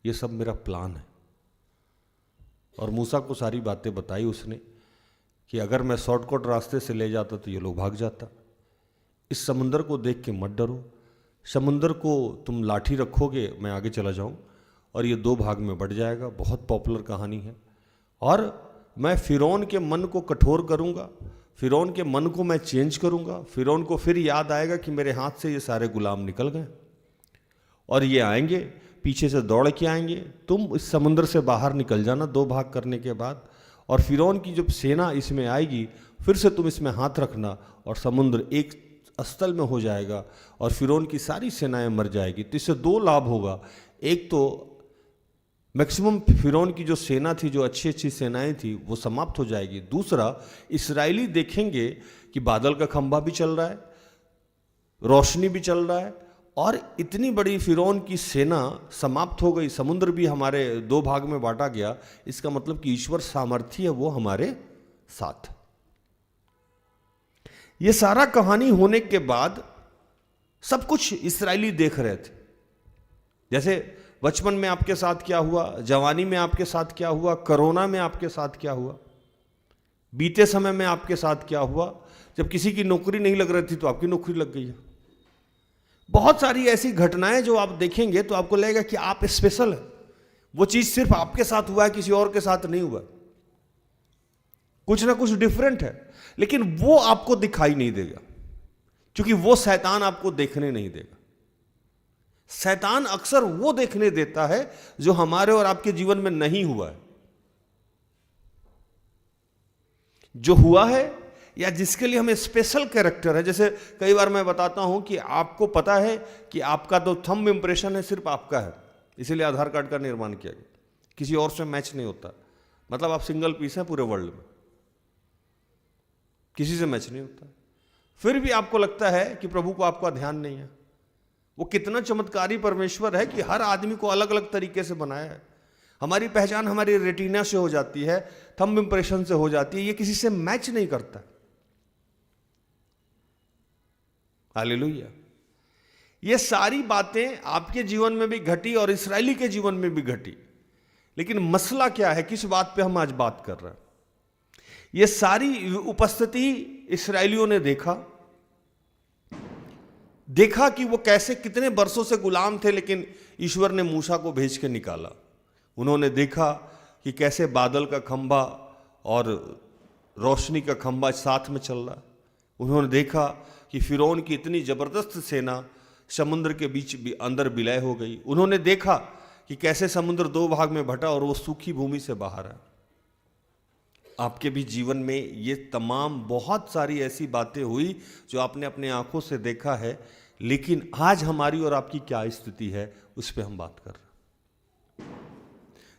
ये सब मेरा प्लान है। और मूसा को सारी बातें बताई उसने कि अगर मैं शॉर्टकट रास्ते से ले जाता तो ये लोग भाग जाता। इस समुंदर को देख के मत डरो, समुंदर को तुम लाठी रखोगे, मैं आगे चला जाऊं और ये 2 भाग में बढ़ जाएगा। बहुत पॉपुलर कहानी है। और मैं फिरौन के मन को कठोर करूंगा, फिरौन के मन को मैं चेंज करूंगा। फिरौन को फिर याद आएगा कि मेरे हाथ से ये सारे गुलाम निकल गए, और ये आएंगे, पीछे से दौड़ के आएंगे। तुम इस समुंदर से बाहर निकल जाना 2 भाग करने के बाद, और फिरौन की जब सेना इसमें आएगी फिर से तुम इसमें हाथ रखना, और समुद्र एक स्थल में हो जाएगा और फिरौन की सारी सेनाएं मर जाएगी। तो इससे 2 लाभ होगा। एक तो मैक्सिमम फिरौन की जो सेना थी, जो अच्छी अच्छी सेनाएं थी, वो समाप्त हो जाएगी। दूसरा, इस्राएली देखेंगे कि बादल का खंभा भी चल रहा है, रोशनी भी चल रहा है, और इतनी बड़ी फिरौन की सेना समाप्त हो गई, समुद्र भी हमारे 2 भाग में बांटा गया। इसका मतलब कि ईश्वर सामर्थी है, वो हमारे साथ। ये सारा कहानी होने के बाद सब कुछ इस्राएली देख रहे थे। जैसे बचपन में आपके साथ क्या हुआ, जवानी में आपके साथ क्या हुआ, कोरोना में आपके साथ क्या हुआ, बीते समय में आपके साथ क्या हुआ, जब किसी की नौकरी नहीं लग रही थी तो आपकी नौकरी लग गई है। बहुत सारी ऐसी घटनाएं जो आप देखेंगे तो आपको लगेगा कि आप स्पेशल है, वो चीज सिर्फ आपके साथ हुआ है, किसी और के साथ नहीं हुआ। कुछ ना कुछ डिफरेंट है, लेकिन वो आपको दिखाई नहीं देगा, क्योंकि वो शैतान आपको देखने नहीं देगा। शैतान अक्सर वो देखने देता है जो हमारे और आपके जीवन में नहीं हुआ है। जो हुआ है या जिसके लिए हमें स्पेशल कैरेक्टर है। जैसे कई बार मैं बताता हूं कि आपको पता है कि आपका तो थंब इंप्रेशन है, सिर्फ आपका है, इसीलिए आधार कार्ड का निर्माण किया गया, किसी और से मैच नहीं होता। मतलब आप सिंगल पीस हैं पूरे वर्ल्ड में, किसी से मैच नहीं होता। फिर भी आपको लगता है कि प्रभु को आपका ध्यान नहीं है। वो कितना चमत्कारी परमेश्वर है कि हर आदमी को अलग अलग तरीके से बनाया है। हमारी पहचान हमारी रेटिना से हो जाती है, थंब इंप्रेशन से हो जाती है, ये किसी से मैच नहीं करता। हालेलुया। ये सारी बातें आपके जीवन में भी घटी और इस्राएली के जीवन में भी घटी, लेकिन मसला क्या है, किस बात पे हम आज बात कर रहे हैं? ये सारी उपस्थिति इस्राएलियों ने देखा कि वो कैसे कितने वर्षों से गुलाम थे, लेकिन ईश्वर ने मूसा को भेज के निकाला। उन्होंने देखा कि कैसे बादल का खंभा और रोशनी का खंभा साथ में चल रहा। उन्होंने देखा कि फिरौन की इतनी जबरदस्त सेना समुद्र के बीच भी अंदर विलय हो गई। उन्होंने देखा कि कैसे समुद्र 2 भाग में बटा और वो सूखी भूमि से बाहर है। आपके भी जीवन में ये तमाम बहुत सारी ऐसी बातें हुई जो आपने अपने आंखों से देखा है, लेकिन आज हमारी और आपकी क्या स्थिति है उस पर हम बात कर रहे हैं।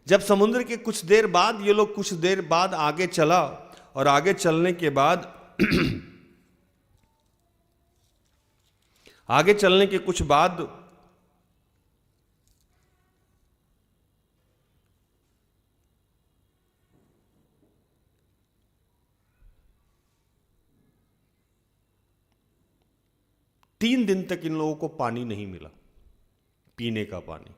जब समुद्र के कुछ देर बाद ये लोग कुछ देर बाद आगे चला और आगे चलने के बाद आगे चलने के कुछ बाद तीन दिन तक इन लोगों को पानी नहीं मिला, पीने का पानी।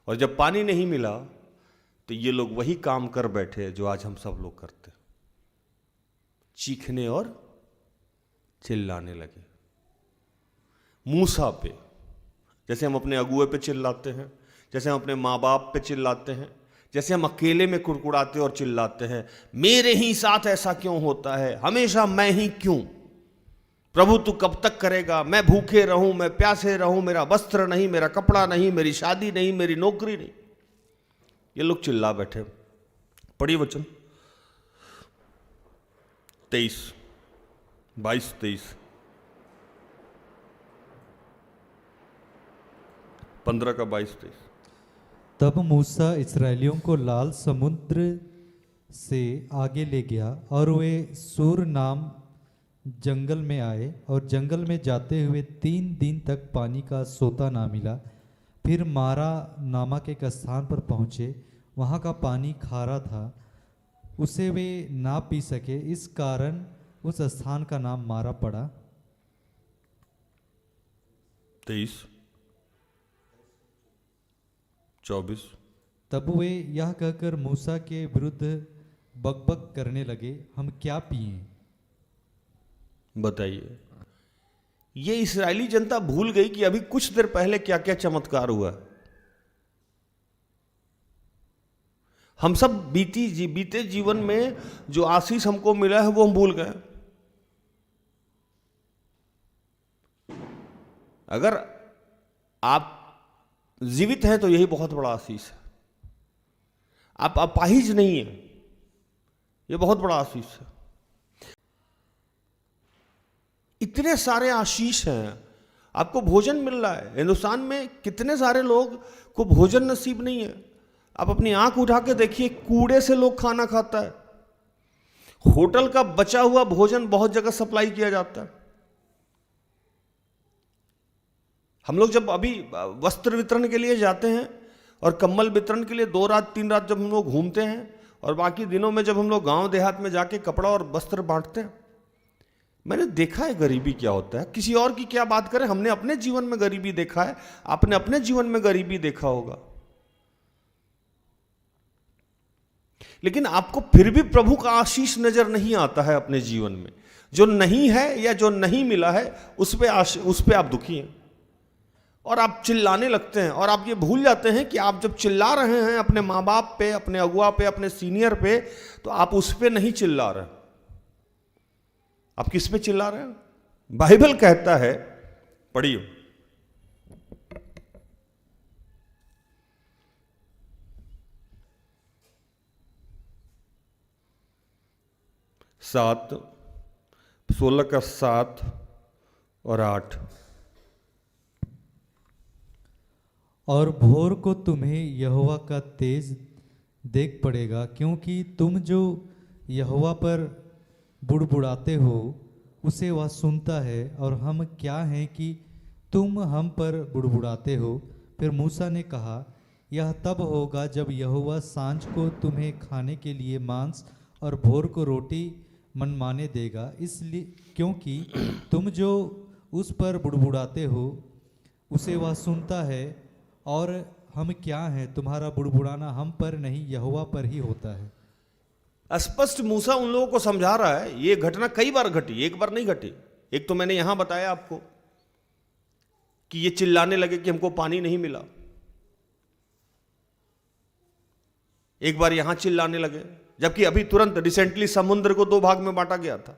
और जब पानी नहीं मिला तो ये लोग वही काम कर बैठे जो आज हम सब लोग करते, चीखने और चिल्लाने लगे मूसा पे। जैसे हम अपने अगुए पे चिल्लाते हैं, जैसे हम अपने माँ बाप पे चिल्लाते हैं, जैसे हम अकेले में कुड़कुड़ाते और चिल्लाते हैं, मेरे ही साथ ऐसा क्यों होता है, हमेशा मैं ही क्यों, प्रभु तू कब तक करेगा, मैं भूखे रहूं, मैं प्यासे रहूं, मेरा वस्त्र नहीं, मेरा कपड़ा नहीं, मेरी शादी नहीं, मेरी नौकरी नहीं। ये लोग चिल्ला बैठे। पढ़िए वचन 22, 23, 15 का 22, 23। तब मूसा इस्राएलियों को लाल समुद्र से आगे ले गया और वे सूर नाम जंगल में आए और जंगल में जाते हुए 3 दिन तक पानी का सोता ना मिला। फिर मारा नामक एक स्थान पर पहुँचे, वहाँ का पानी खारा था, उसे वे ना पी सके, इस कारण उस स्थान का नाम मारा पड़ा। 23, 24। तब वे यह कहकर मूसा के विरुद्ध बकबक करने लगे, हम क्या पिएं? बताइए, ये इस्राएली जनता भूल गई कि अभी कुछ देर पहले क्या क्या चमत्कार हुआ। हम सब बीते जीवन में जो आशीष हमको मिला है वो हम भूल गए। अगर आप जीवित हैं तो यही बहुत बड़ा आशीष है। आप अपाहिज नहीं है, ये बहुत बड़ा आशीष है। इतने सारे आशीष हैं, आपको भोजन मिल रहा है। हिंदुस्तान में कितने सारे लोग को भोजन नसीब नहीं है। आप अपनी आंख उठा के देखिए, कूड़े से लोग खाना खाता है। होटल का बचा हुआ भोजन बहुत जगह सप्लाई किया जाता है। हम लोग जब अभी वस्त्र वितरण के लिए जाते हैं और कंबल वितरण के लिए 2 रात 3 रात जब हम लोग घूमते हैं और बाकी दिनों में जब हम लोग गांव देहात में जाके कपड़ा और वस्त्र बांटते हैं, मैंने देखा है गरीबी क्या होता है। किसी और की क्या बात करें, हमने अपने जीवन में गरीबी देखा है, आपने अपने जीवन में गरीबी देखा होगा। लेकिन आपको फिर भी प्रभु का आशीष नजर नहीं आता है अपने जीवन में। जो नहीं है या जो नहीं मिला है उस पे आप दुखी हैं और आप चिल्लाने लगते हैं, और आप ये भूल जाते हैं कि आप जब चिल्ला रहे हैं अपने माँ बाप पे, अपने अगुआ पे, अपने सीनियर पे, तो आप उस पे नहीं चिल्ला रहे। आप किस पे चिल्ला रहे हैं? बाइबल कहता है, पढ़िए, सात 16 का 7 और 8। और भोर को तुम्हें यहोवा का तेज देख पड़ेगा, क्योंकि तुम जो यहोवा पर बुड़बुड़ाते हो उसे वह सुनता है, और हम क्या हैं कि तुम हम पर बुड़बुड़ाते हो। फिर मूसा ने कहा, यह तब होगा जब यहोवा सांझ को तुम्हें खाने के लिए मांस और भोर को रोटी मनमाने देगा, इसलिए क्योंकि तुम जो उस पर बुड़बुड़ाते हो उसे वह सुनता है। और हम क्या हैं, तुम्हारा बुड़बुड़ाना हम पर नहीं यहोवा पर ही होता है। स्पष्ट मूसा उन लोगों को समझा रहा है। ये घटना कई बार घटी, एक बार नहीं घटी। एक तो मैंने यहां बताया आपको कि ये चिल्लाने लगे कि हमको पानी नहीं मिला, एक बार यहां चिल्लाने लगे, जबकि अभी तुरंत रिसेंटली समुद्र को 2 भाग में बांटा गया था,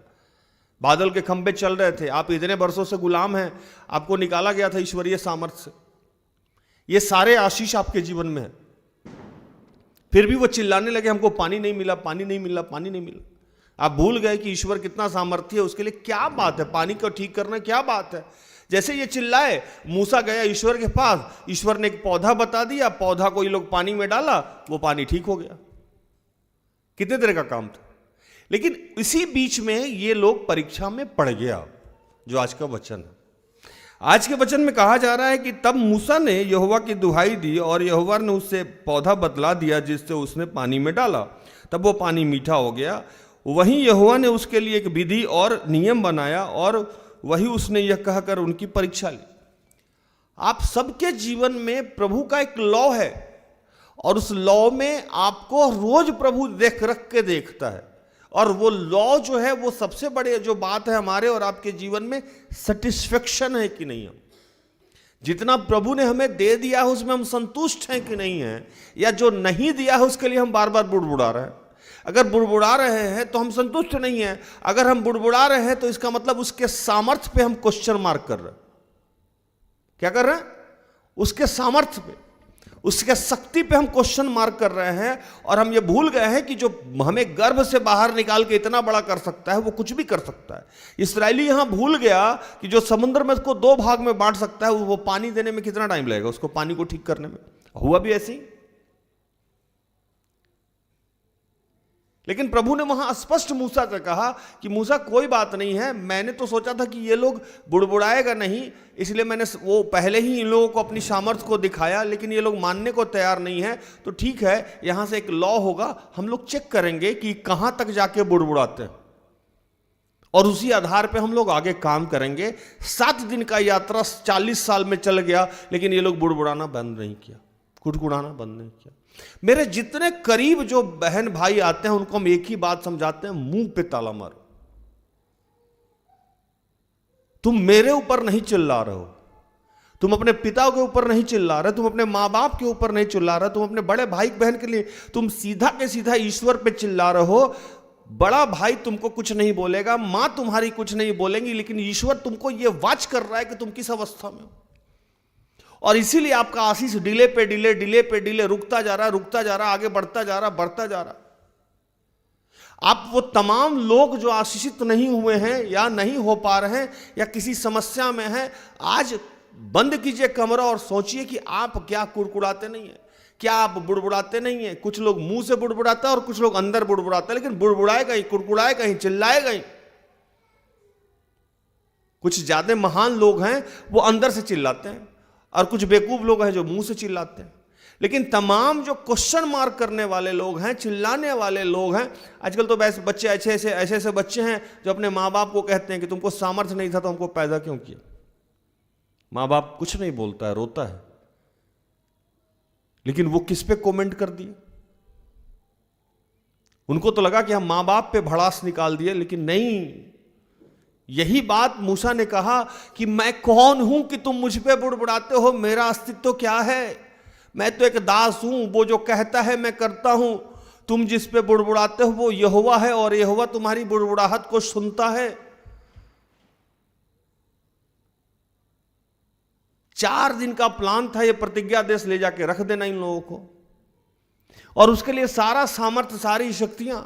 बादल के खंभे चल रहे थे, आप इतने वर्षों से गुलाम हैं, आपको निकाला गया था ईश्वरीय सामर्थ्य से। ये सारे आशीष आपके जीवन में है, फिर भी वो चिल्लाने लगे हमको पानी नहीं मिला, पानी नहीं मिला, पानी नहीं मिला। आप भूल गए कि ईश्वर कितना सामर्थ्य है, उसके लिए क्या बात है, पानी को ठीक करना क्या बात है। जैसे ये चिल्लाए, मूसा गया ईश्वर के पास, ईश्वर ने एक पौधा बता दिया, पौधा को ये लोग पानी में डाला, वो पानी ठीक हो गया। कितने तरह का काम था। लेकिन इसी बीच में ये लोग परीक्षा में पड़ गया, जो आज का वचन है। आज के वचन में कहा जा रहा है कि तब मूसा ने यहोवा की दुहाई दी और यहोवा ने उससे पौधा बतला दिया जिससे उसने पानी में डाला, तब वो पानी मीठा हो गया। वहीं यहोवा ने उसके लिए एक विधि और नियम बनाया और वही उसने यह कहकर उनकी परीक्षा ली। आप सबके जीवन में प्रभु का एक लॉ है और उस लॉ में आपको रोज प्रभु देख रख के देखता है, और वो लॉ जो है वो सबसे बड़े जो बात है हमारे और आपके जीवन में सेटिस्फेक्शन है कि नहीं। हम जितना प्रभु ने हमें दे दिया है उसमें हम संतुष्ट हैं कि नहीं है, या जो नहीं दिया है उसके लिए हम बार बार बुड़बुड़ा रहे हैं। अगर बुड़बुड़ा रहे हैं तो हम संतुष्ट नहीं हैं। अगर हम बुड़बुड़ा रहे हैं तो इसका मतलब उसके सामर्थ्य पे हम क्वेश्चन मार्क कर रहे हैं। क्या कर रहे हैं? उसके सामर्थ्य पे, उसके शक्ति पे हम क्वेश्चन मार्क कर रहे हैं, और हम ये भूल गए हैं कि जो हमें गर्भ से बाहर निकाल के इतना बड़ा कर सकता है वो कुछ भी कर सकता है। इस्राएली यहां भूल गया कि जो समुद्र में उसको 2 भाग में बांट सकता है, वो पानी देने में कितना टाइम लगेगा, उसको पानी को ठीक करने में। हुआ भी ऐसे ही। लेकिन प्रभु ने वहां स्पष्ट मूसा से कहा कि मूसा कोई बात नहीं है, मैंने तो सोचा था कि ये लोग बुड़बुड़ाएगा नहीं, इसलिए मैंने वो पहले ही इन लोगों को अपनी सामर्थ्य को दिखाया, लेकिन ये लोग मानने को तैयार नहीं है। तो ठीक है, यहां से एक लॉ होगा, हम लोग चेक करेंगे कि कहां तक जाके बुड़बुड़ाते हैं, और उसी आधार पे हम लोग आगे काम करेंगे। 7 दिन का यात्रा 40 साल में चल गया, लेकिन ये लोग बुड़बुड़ाना बंद नहीं किया, कुड़कुड़ाना बंद नहीं किया। मेरे जितने करीब जो बहन भाई आते हैं उनको हम एक ही बात समझाते हैं, मुंह पे ताला मारो। तुम मेरे ऊपर नहीं चिल्ला रहे हो, तुम अपने पिता के ऊपर नहीं चिल्ला रहे, तुम अपने माँ बाप के ऊपर नहीं चिल्ला रहे, तुम अपने बड़े भाई बहन के लिए तुम सीधा के सीधा ईश्वर पे चिल्ला रहे हो। बड़ा भाई तुमको कुछ नहीं बोलेगा, मां तुम्हारी कुछ नहीं बोलेंगी, लेकिन ईश्वर तुमको यह वाच कर रहा है कि तुम किस अवस्था में हो। और इसीलिए आपका आशीष डिले पे डिले, डिले पे डिले रुकता जा रहा, रुकता जा रहा, आगे बढ़ता जा रहा, बढ़ता जा रहा। आप वो तमाम लोग जो आशीषित नहीं हुए हैं या नहीं हो पा रहे हैं या किसी समस्या में हैं, आज बंद कीजिए कमरा और सोचिए कि आप क्या कुड़कुड़ाते नहीं है, क्या आप बुड़बुड़ाते नहीं है। कुछ लोग मुंह से बुड़बुड़ाते हैं और कुछ लोग अंदर बुड़बुड़ाते हैं, लेकिन बुड़बुड़ाएगा ही, कुड़कुड़ाएगा ही, चिल्लाएगा ही। कुछ ज्यादा महान लोग हैं वो अंदर से चिल्लाते हैं, और कुछ बेवकूफ लोग हैं जो मुंह से चिल्लाते हैं। लेकिन तमाम जो क्वेश्चन मार्क करने वाले लोग हैं, चिल्लाने वाले लोग हैं, आजकल तो वैसे बच्चे ऐसे बच्चे हैं जो अपने माँ बाप को कहते हैं कि तुमको सामर्थ्य नहीं था तो हमको पैदा क्यों किया। माँ बाप कुछ नहीं बोलता है, रोता है, लेकिन वो किस पे कमेंट कर दिए। उनको तो लगा कि हम माँ बाप पे भड़ास निकाल दिए, लेकिन नहीं। यही बात मूसा ने कहा कि मैं कौन हूं कि तुम मुझ पे बुड़बुड़ाते हो, मेरा अस्तित्व क्या है, मैं तो एक दास हूं, वो जो कहता है मैं करता हूं। तुम जिस पे बुड़बुड़ाते हो वो यहोवा है और यहोवा तुम्हारी बुड़बुड़ाहट को सुनता है। 4 दिन का प्लान था ये प्रतिज्ञा देश ले जाके रख देना इन लोगों को, और उसके लिए सारा सामर्थ्य, सारी शक्तियां।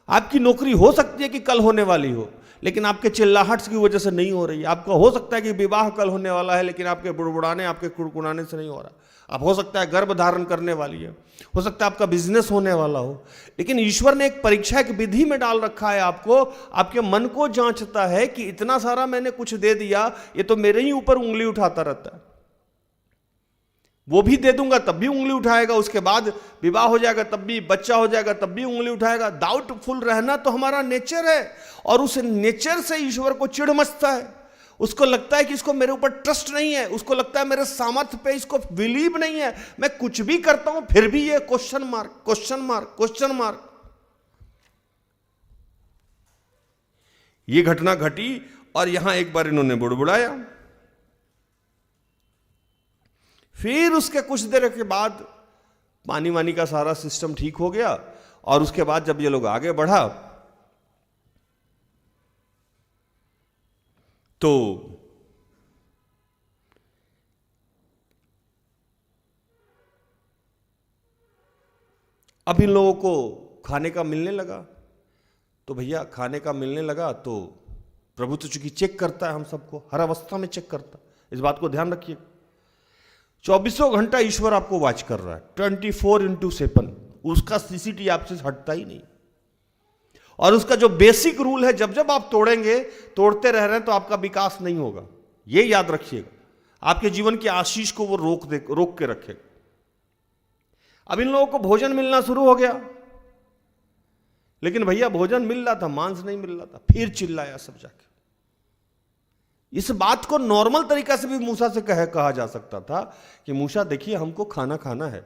आपकी नौकरी हो सकती है कि कल होने वाली हो, लेकिन आपके चिल्लाहट की वजह से नहीं हो रही। आपका हो सकता है कि विवाह कल होने वाला है, लेकिन आपके बुड़बुड़ाने, आपके कुड़कुड़ाने से नहीं हो रहा। आप हो सकता है गर्भ धारण करने वाली है, हो सकता है आपका बिजनेस होने वाला हो, लेकिन ईश्वर ने एक परीक्षा, एक विधि में डाल रखा है आपको। आपके मन को जांचता है कि इतना सारा मैंने कुछ दे दिया, ये तो मेरे ही ऊपर उंगली उठाता रहता है। वो भी दे दूंगा तब भी उंगली उठाएगा, उसके बाद विवाह हो जाएगा तब भी, बच्चा हो जाएगा तब भी उंगली उठाएगा। डाउटफुल रहना तो हमारा नेचर है, और उस नेचर से ईश्वर को चिढ़ मचता है। उसको लगता है कि इसको मेरे ऊपर ट्रस्ट नहीं है, उसको लगता है मेरे सामर्थ्य पे इसको बिलीव नहीं है, मैं कुछ भी करता हूं फिर भी ये question mark, question mark, question mark. ये घटना घटी और यहां एक बार इन्होंने बुड़बुड़ाया। फिर उसके कुछ देर के बाद पानी वानी का सारा सिस्टम ठीक हो गया, और उसके बाद जब ये लोग आगे बढ़ा तो अब इन लोगों को खाने का मिलने लगा। तो भैया खाने का मिलने लगा तो प्रभु तो चूंकि चेक करता है, हम सबको हर अवस्था में चेक करता है, इस बात को ध्यान रखिए। 24 घंटा ईश्वर आपको वॉच कर रहा है, 24/7। उसका सीसीटीवी आपसे हटता ही नहीं। और उसका जो बेसिक रूल है, जब जब आप तोड़ेंगे, तोड़ते रह रहे हैं तो आपका विकास नहीं होगा। ये याद रखिएगा, आपके जीवन की आशीष को वो रोक के रखेगा। अब इन लोगों को भोजन मिलना शुरू हो गया, लेकिन भैया भोजन मिल रहा था, मांस नहीं मिल रहा था। फिर चिल्लाया सब जाके। इस बात को नॉर्मल तरीका से भी मूसा से कहा जा सकता था कि मूसा देखिए, हमको खाना खाना है,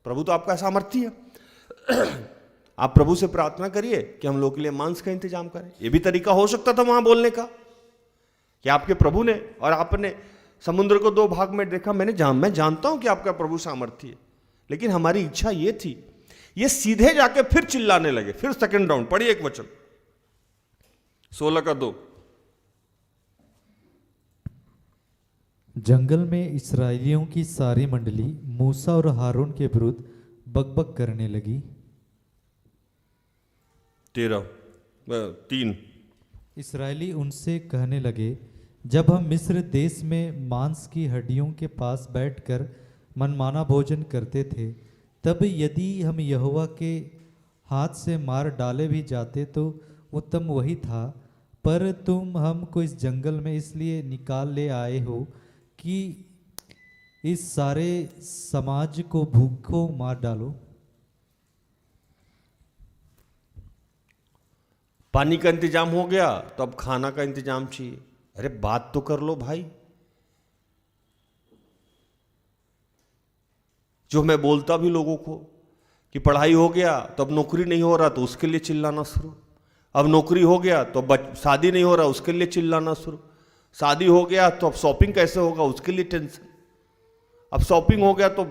प्रभु तो आपका सामर्थ्य है, आप प्रभु से प्रार्थना करिए कि हम लोग के लिए मांस का इंतजाम करें। यह भी तरीका हो सकता था वहां बोलने का, कि आपके प्रभु ने और आपने समुद्र को 2 भाग में देखा। मैं जानता हूं कि आपका प्रभु सामर्थ्य है, लेकिन हमारी इच्छा ये थी। ये सीधे जाके फिर चिल्लाने लगे। फिर सेकंड राउंड पढ़िए, एक वचन 16:2। जंगल में इस्राएलियों की सारी मंडली मूसा और हारून के विरुद्ध बकबक करने लगी। 3 इस्राएली उनसे कहने लगे, जब हम मिस्र देश में मांस की हड्डियों के पास बैठकर मनमाना भोजन करते थे, तब यदि हम यहोवा के हाथ से मार डाले भी जाते तो उत्तम वही था। पर तुम हमको इस जंगल में इसलिए निकाल ले आए हो कि इस सारे समाज को भूखों मार डालो। पानी का इंतजाम हो गया तो अब खाना का इंतजाम चाहिए। अरे बात तो कर लो भाई। जो मैं बोलता भी लोगों को कि पढ़ाई हो गया तो अब नौकरी नहीं हो रहा तो उसके लिए चिल्लाना शुरू। अब नौकरी हो गया तो शादी नहीं हो रहा, उसके लिए चिल्लाना शुरू। शादी हो गया तो अब शॉपिंग कैसे होगा, उसके लिए टेंशन। अब शॉपिंग हो गया तो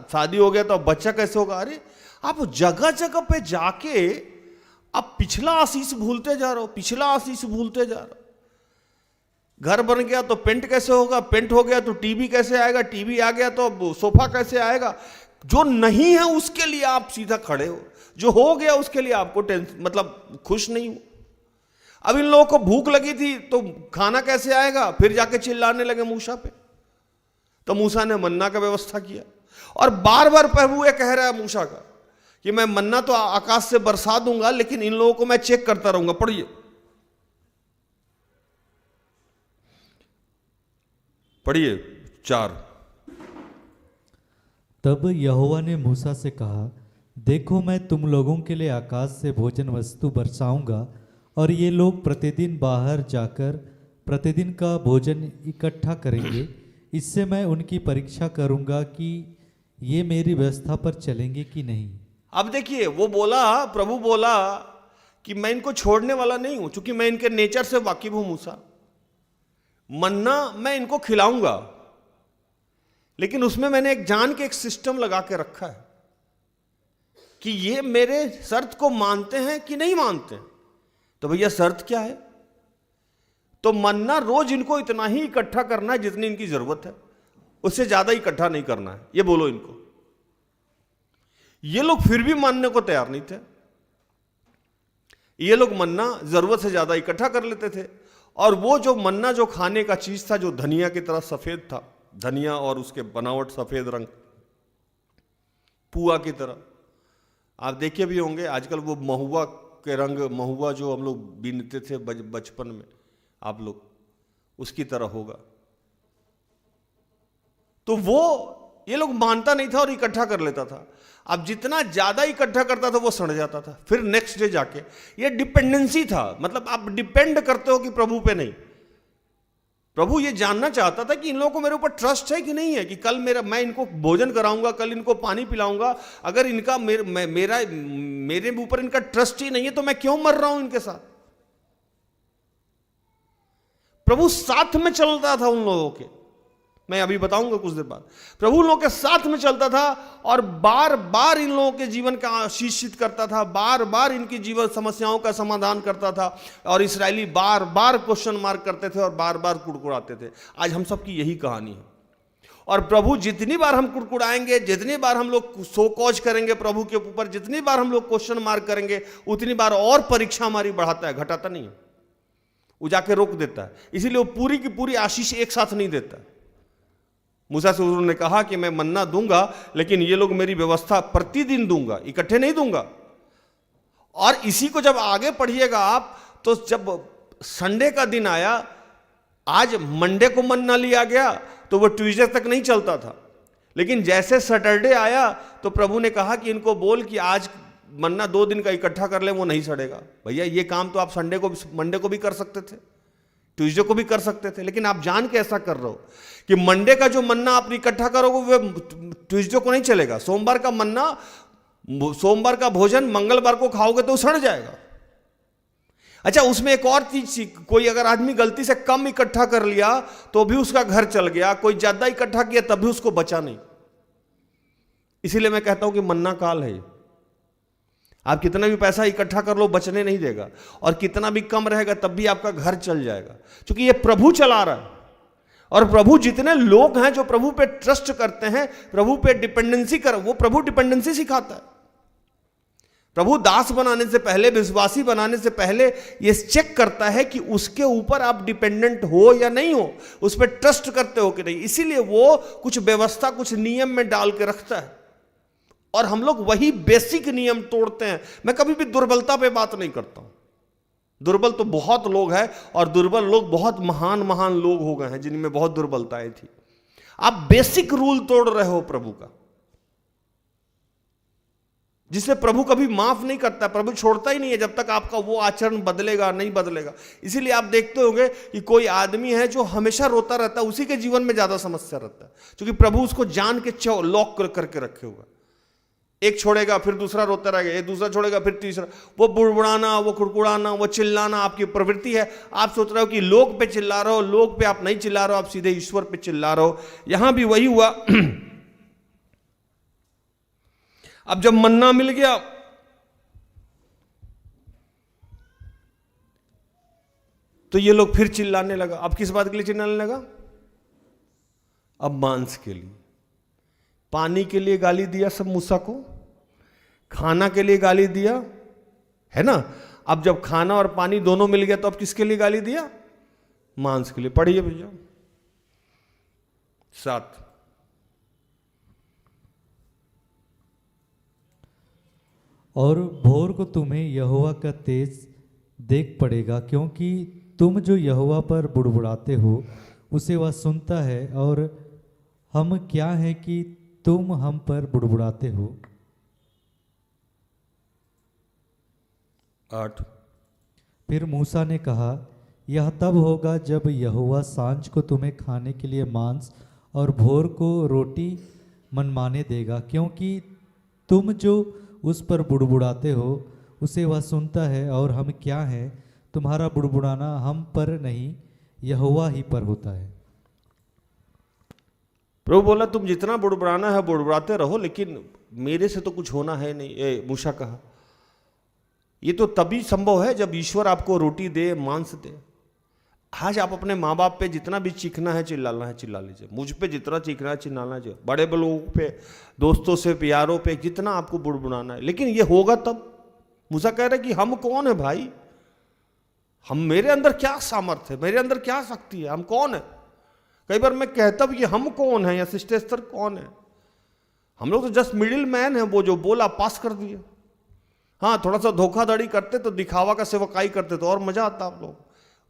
शादी हो गया तो अब बच्चा कैसे होगा। अरे आप जगह जगह पे जाके अब पिछला आशीष भूलते जा रहे हो, पिछला आशीष भूलते जा रहे हो। घर बन गया तो पेंट कैसे होगा, पेंट हो गया तो टीवी कैसे आएगा, टीवी आ गया तो सोफा कैसे आएगा। जो नहीं है उसके लिए आप सीधा खड़े हो, जो हो गया उसके लिए आपको टेंशन, मतलब खुश नहीं हो। अब इन लोगों को भूख लगी थी तो खाना कैसे आएगा, फिर जाके चिल्लाने लगे मूसा पे। तो मूसा ने मन्ना का व्यवस्था किया, और बार बार प्रभु ये कह रहा है मूसा का कि मैं मन्ना तो आकाश से बरसा दूंगा, लेकिन इन लोगों को मैं चेक करता रहूंगा। पढ़िए, पढ़िए 4। तब यहोवा ने मूसा से कहा, देखो मैं तुम लोगों के लिए आकाश से भोजन वस्तु बरसाऊंगा और ये लोग प्रतिदिन बाहर जाकर प्रतिदिन का भोजन इकट्ठा करेंगे। इससे मैं उनकी परीक्षा करूंगा कि ये मेरी व्यवस्था पर चलेंगे कि नहीं। अब देखिए, वो बोला, प्रभु बोला कि मैं इनको छोड़ने वाला नहीं हूं, क्योंकि मैं इनके नेचर से वाकिफ हूं। मूसा, मन्ना मैं इनको खिलाऊंगा, लेकिन उसमें मैंने एक जान के एक सिस्टम लगा के रखा है कि ये मेरे शर्त को मानते हैं कि नहीं मानते। तो भैया शर्त क्या है? तो मन्ना रोज इनको इतना ही इकट्ठा करना है जितनी इनकी जरूरत है, उससे ज्यादा इकट्ठा नहीं करना है। ये बोलो इनको। ये लोग फिर भी मानने को तैयार नहीं थे। ये लोग मन्ना जरूरत से ज्यादा इकट्ठा कर लेते थे, और वो जो मन्ना जो खाने का चीज था, जो धनिया की तरह सफेद था, धनिया और उसके बनावट सफेद रंग, पुआ की तरह। आप देखे भी होंगे आजकल वो महुआ के रंग, महुआ जो हम लोग बीनते थे बचपन में, आप लोग उसकी तरह होगा। तो वो ये लोग मानता नहीं था और इकट्ठा कर लेता था। अब जितना ज्यादा इकट्ठा करता था वो सड़ जाता था, फिर नेक्स्ट डे जाके। ये डिपेंडेंसी था, मतलब आप डिपेंड करते हो कि प्रभु पे नहीं। प्रभु ये जानना चाहता था कि इन लोगों को मेरे ऊपर ट्रस्ट है कि नहीं है, कि कल मैं इनको भोजन कराऊंगा, कल इनको पानी पिलाऊंगा। अगर इनका मेरे ऊपर इनका ट्रस्ट ही नहीं है तो मैं क्यों मर रहा हूं इनके साथ। प्रभु साथ में चलता था उन लोगों के, मैं अभी बताऊंगा कुछ देर बाद। प्रभु लोगों के साथ में चलता था और बार बार इन लोगों के जीवन का आशीषित करता था, बार बार इनकी जीवन समस्याओं का समाधान करता था। और इस्राएली बार बार क्वेश्चन मार्क करते थे और बार बार कुड़कुड़ाते थे। आज हम सबकी यही कहानी है। और प्रभु जितनी बार हम कुड़कुड़ाएंगे, जितनी बार हम लोग सोकौज करेंगे प्रभु के ऊपर, जितनी बार हम लोग क्वेश्चन मार्क करेंगे, उतनी बार और परीक्षा हमारी बढ़ाता है, घटाता नहीं है। वो जाके रोक देता है। इसीलिए वो पूरी की पूरी आशीष एक साथ नहीं देता। मूसा से उन्होंने कहा कि मैं मन्ना दूंगा, लेकिन ये लोग मेरी व्यवस्था प्रतिदिन दूंगा, इकट्ठे नहीं दूंगा। और इसी को जब आगे पढ़िएगा आप, तो जब संडे का दिन आया, आज मंडे को मन्ना लिया गया तो वो ट्यूसडे तक नहीं चलता था। लेकिन जैसे सैटरडे आया तो प्रभु ने कहा कि इनको बोल कि आज मन्ना 2 दिन का इकट्ठा कर ले, वो नहीं सड़ेगा। भैया ये काम तो आप मंडे को भी कर सकते थे, ट्यूसडे को भी कर सकते थे, लेकिन आप जान के ऐसा कर रहे हो कि मंडे का जो मन्ना आप इकट्ठा करोगे वो ट्यूसडे को नहीं चलेगा। सोमवार का मन्ना, सोमवार का भोजन मंगलवार को खाओगे तो सड़ जाएगा। अच्छा, उसमें एक और चीज, कोई अगर आदमी गलती से कम इकट्ठा कर लिया तो भी उसका घर चल गया, कोई ज्यादा इकट्ठा किया तब भी उसको बचा नहीं। इसीलिए मैं कहता हूं कि मन्ना काल है। आप कितना भी पैसा इकट्ठा कर लो, बचने नहीं देगा, और कितना भी कम रहेगा तब भी आपका घर चल जाएगा, क्योंकि ये प्रभु चला रहा है। और प्रभु जितने लोग हैं जो प्रभु पे ट्रस्ट करते हैं, प्रभु पे डिपेंडेंसी कर, वो प्रभु डिपेंडेंसी सिखाता है। प्रभु दास बनाने से पहले, विश्वासी बनाने से पहले ये चेक करता है कि उसके ऊपर आप डिपेंडेंट हो या नहीं हो, उस पर ट्रस्ट करते हो कि नहीं। इसीलिए वो कुछ व्यवस्था, कुछ नियम में डाल के रखता है, और हम लोग वही बेसिक नियम तोड़ते हैं। मैं कभी भी दुर्बलता पे बात नहीं करता हूं। दुर्बल तो बहुत लोग हैं, और दुर्बल लोग बहुत महान महान लोग हो गए हैं जिनमें बहुत दुर्बलताएं थी। आप बेसिक रूल तोड़ रहे हो प्रभु का, जिसे प्रभु कभी माफ नहीं करता। प्रभु छोड़ता ही नहीं है जब तक आपका वो आचरण बदलेगा नहीं बदलेगा। इसीलिए आप देखते होंगे कि कोई आदमी है जो हमेशा रोता रहता है, उसी के जीवन में ज्यादा समस्या रहता है, क्योंकि प्रभु उसको जान के लॉक करके रखे हुआ। एक छोड़ेगा फिर दूसरा रोता रहेगा, एक दूसरा छोड़ेगा फिर तीसरा। वो बुड़बुड़ाना, वो कुड़कुड़ाना, वो चिल्लाना आपकी प्रवृत्ति है। आप सोच रहे हो कि लोग पे चिल्ला रहे हो, लोग पे आप नहीं चिल्ला रहे हो, आप सीधे ईश्वर पे चिल्ला रहे हो। यहां भी वही हुआ। अब जब मन्ना मिल गया तो ये लोग फिर चिल्लाने लगा। अब किस बात के लिए चिल्लाने लगा? अब मांस के लिए। पानी के लिए गाली दिया सब मूसा को, खाना के लिए गाली दिया, है ना। अब जब खाना और पानी दोनों मिल गया तो अब किसके लिए गाली दिया? मांस के लिए। पढ़िए भैया 7। और भोर को तुम्हें यहोवा का तेज देख पड़ेगा, क्योंकि तुम जो यहोवा पर बुड़बुड़ाते हो उसे वह सुनता है। और हम क्या हैं कि तुम हम पर बुड़बुड़ाते हो। 8। फिर मूसा ने कहा, यह तब होगा जब यहोवा सांझ को तुम्हें खाने के लिए मांस और भोर को रोटी मनमाने देगा, क्योंकि तुम जो उस पर बुड़बुड़ाते हो उसे वह सुनता है, और हम क्या हैं, तुम्हारा बुड़बुड़ाना हम पर नहीं यहोवा ही पर होता है। प्रभु बोला तुम जितना बुड़बुड़ाना है बुड़बुड़ाते रहो, लेकिन मेरे से तो कुछ होना है नहीं। मूसा कहा ये तो तभी संभव है जब ईश्वर आपको रोटी दे, मांस दे। आज आप अपने माँ बाप पे जितना भी चीखना है चिल्लाना है चिल्ला लीजिए, मुझ पे जितना चीखना है चिल्लाना है, बड़े लोगों पे, दोस्तों से, प्यारों पे जितना आपको बुड़बुड़ाना है, लेकिन ये होगा तब। मूसा कह रहे कि हम कौन है भाई, हम, मेरे अंदर क्या सामर्थ्य है, मेरे अंदर क्या शक्ति है, हम कौन है। कई बार मैं कहता भी कि हम कौन है या सिस्टर एस्थर कौन है, हम लोग तो जस्ट मिडिल मैन है, वो जो बोला पास कर दिया। हाँ, थोड़ा सा धोखाधड़ी करते तो दिखावा का सेवकाई करते तो और मजा आता आप लोग,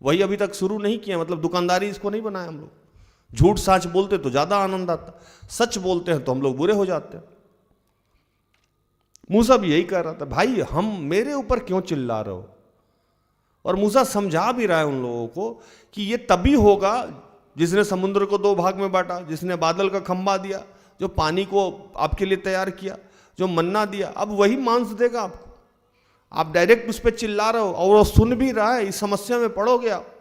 वही अभी तक शुरू नहीं किया, मतलब दुकानदारी इसको नहीं बनाया हम लोग। झूठ साच बोलते तो ज्यादा आनंद आता, सच बोलते हैं तो हम लोग बुरे हो जाते हैं। मूसा भी यही कह रहा था, भाई हम, मेरे ऊपर क्यों चिल्ला रहे हो। और मूसा समझा भी रहा है उन लोगों को कि ये तभी होगा जिसने समुद्र को 2 भाग में बांटा, जिसने बादल का खंभा दिया, जो पानी को आपके लिए तैयार किया, जो मन्ना दिया, अब वही मांस देगा आपको। आप डायरेक्ट उस पर चिल्ला रहे हो और वो सुन भी रहा है, इस समस्या में पड़ोगे आप।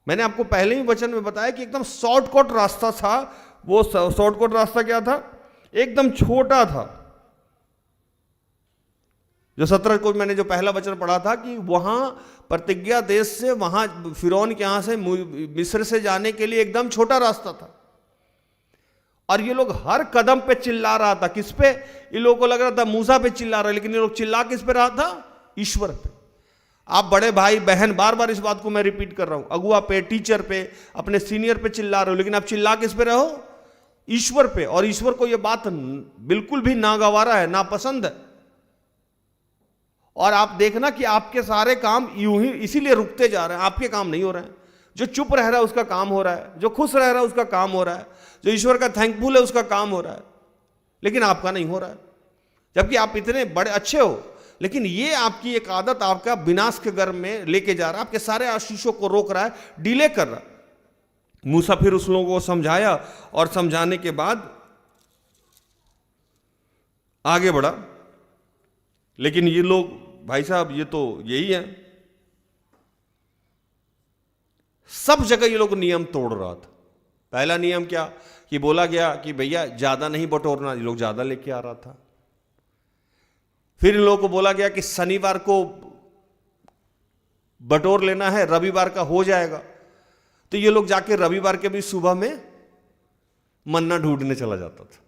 मैंने आपको पहले ही वचन में बताया कि एकदम शॉर्टकट रास्ता था। वो शॉर्टकट रास्ता क्या था, एकदम छोटा था। जो 17 को मैंने जो पहला वचन पढ़ा था कि वहां प्रतिज्ञा देश से, वहां फिरौन के यहां से मिस्र से जाने के लिए एकदम छोटा रास्ता था। और ये लोग हर कदम पे चिल्ला रहा था, किस पे, ये लोगों को लग रहा था मूसा पे चिल्ला रहा है, लेकिन ये लोग चिल्ला किस पे रहा था, ईश्वर पे। आप बड़े भाई बहन, बार बार इस बात को मैं रिपीट कर रहा हूं, अगुआ पे, टीचर पे, अपने सीनियर पे चिल्ला रहे हो, लेकिन आप चिल्ला किस पे रहो, ईश्वर पे। और ईश्वर को यह बात बिल्कुल भी नागवारा है, नापसंद है। और आप देखना कि आपके सारे काम यूं ही इसीलिए रुकते जा रहे हैं, आपके काम नहीं हो रहे हैं। जो चुप रह रहा है उसका काम हो रहा है, जो खुश रह रहा है उसका काम हो रहा है, जो ईश्वर का थैंकफुल है उसका काम हो रहा है, लेकिन आपका नहीं हो रहा है। जबकि आप इतने बड़े अच्छे हो, लेकिन ये आपकी एक आदत आपका विनाश के गर्भ में लेके जा रहा है, आपके सारे आशीषों को रोक रहा है, डिले कर रहा है। मूसा फिर उस लोगों को समझाया और समझाने के बाद आगे बढ़ा। लेकिन ये लोग, भाई साहब ये तो यही है, सब जगह ये लोग नियम तोड़ रहा था। पहला नियम क्या कि बोला गया कि भैया ज्यादा नहीं बटोरना, ये लोग ज्यादा लेके आ रहा था। फिर इन लोगों को बोला गया कि शनिवार को बटोर लेना है, रविवार का हो जाएगा। तो ये लोग जाके रविवार के भी सुबह में मन्ना ढूंढने चला जाता था।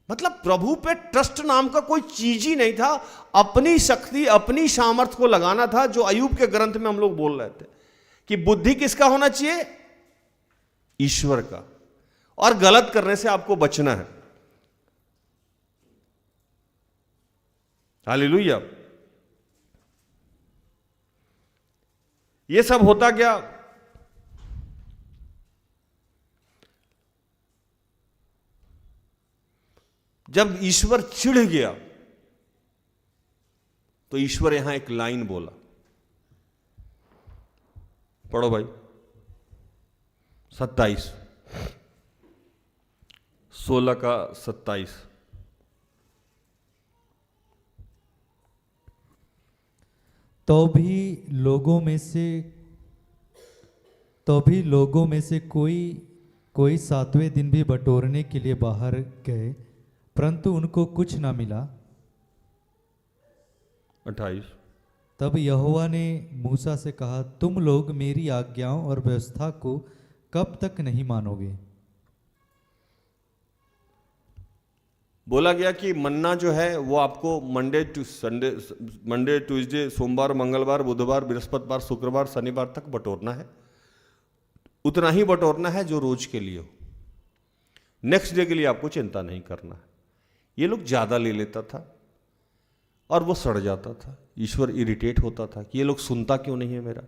मतलब प्रभु पे ट्रस्ट नाम का कोई चीज ही नहीं था। अपनी शक्ति, अपनी सामर्थ्य को लगाना था, जो अय्यूब के ग्रंथ में हम लोग बोल रहे थे कि बुद्धि किसका होना चाहिए, ईश्वर का, और गलत करने से आपको बचना है। हालेलुया। ये सब होता क्या, जब ईश्वर चिढ़ गया तो ईश्वर यहां एक लाइन बोला, पढ़ो भाई, 27, 16 का 27। तो भी लोगों में से कोई 7वें दिन भी बटोरने के लिए बाहर गए, परंतु उनको कुछ ना मिला। 28। तब यहोवा ने मूसा से कहा, तुम लोग मेरी आज्ञाओं और व्यवस्था को कब तक नहीं मानोगे। बोला गया कि मन्ना जो है वो आपको मंडे ट्यूसडे, सोमवार, मंगलवार, बुधवार, बृहस्पतिवार, शुक्रवार, शनिवार तक बटोरना है। उतना ही बटोरना है जो रोज के लिए हो। नेक्स्ट डे के लिए आपको चिंता नहीं करना है। ये लोग ज्यादा ले लेता था और वो सड़ जाता था। ईश्वर इरिटेट होता था कि ये लोग सुनता क्यों नहीं है मेरा।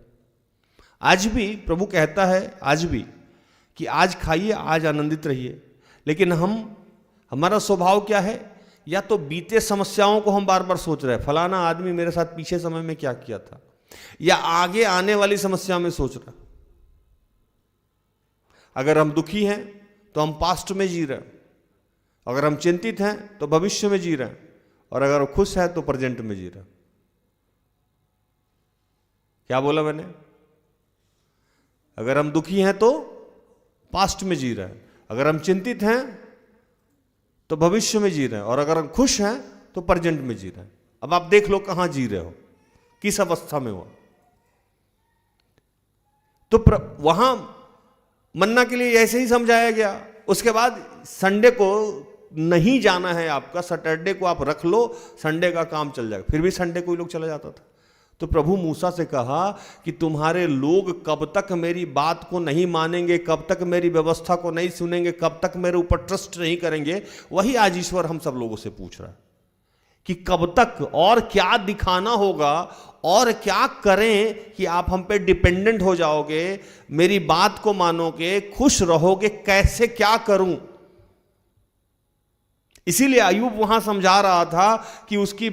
आज भी प्रभु कहता है, आज भी, कि आज खाइए, आज आनंदित रहिए। लेकिन हमारा स्वभाव क्या है? या तो बीते समस्याओं को हम बार बार सोच रहे हैं, फलाना आदमी मेरे साथ पीछे समय में क्या किया था, या आगे आने वाली समस्या में सोच रहे हैं। अगर हम दुखी हैं तो हम पास्ट में जी रहे हैं, अगर हम चिंतित हैं तो भविष्य में जी रहे हैं, और अगर खुश हैं तो प्रेजेंट में जी रहे हैं। क्या बोला मैंने? अगर हम दुखी हैं तो पास्ट में जी रहे हैं, अगर हम चिंतित हैं तो भविष्य में जी रहे हैं, और अगर हम खुश हैं तो प्रेजेंट में जी रहे हैं। अब आप देख लो कहां जी रहे हो, किस अवस्था में हो। तो वहां मन्ना के लिए ऐसे ही समझाया गया। उसके बाद संडे को नहीं जाना है आपका, सैटरडे को आप रख लो, संडे का काम चल जाएगा। फिर भी संडे को ही लोग चला जाता था। तो प्रभु मूसा से कहा कि तुम्हारे लोग कब तक मेरी बात को नहीं मानेंगे, कब तक मेरी व्यवस्था को नहीं सुनेंगे, कब तक मेरे ऊपर ट्रस्ट नहीं करेंगे। वही आज ईश्वर हम सब लोगों से पूछ रहा है कि कब तक, और क्या दिखाना होगा, और क्या करें कि आप हम पे डिपेंडेंट हो जाओगे, मेरी बात को मानोगे, खुश रहोगे, कैसे क्या करूं। इसीलिए अय्यूब वहां समझा रहा था कि उसकी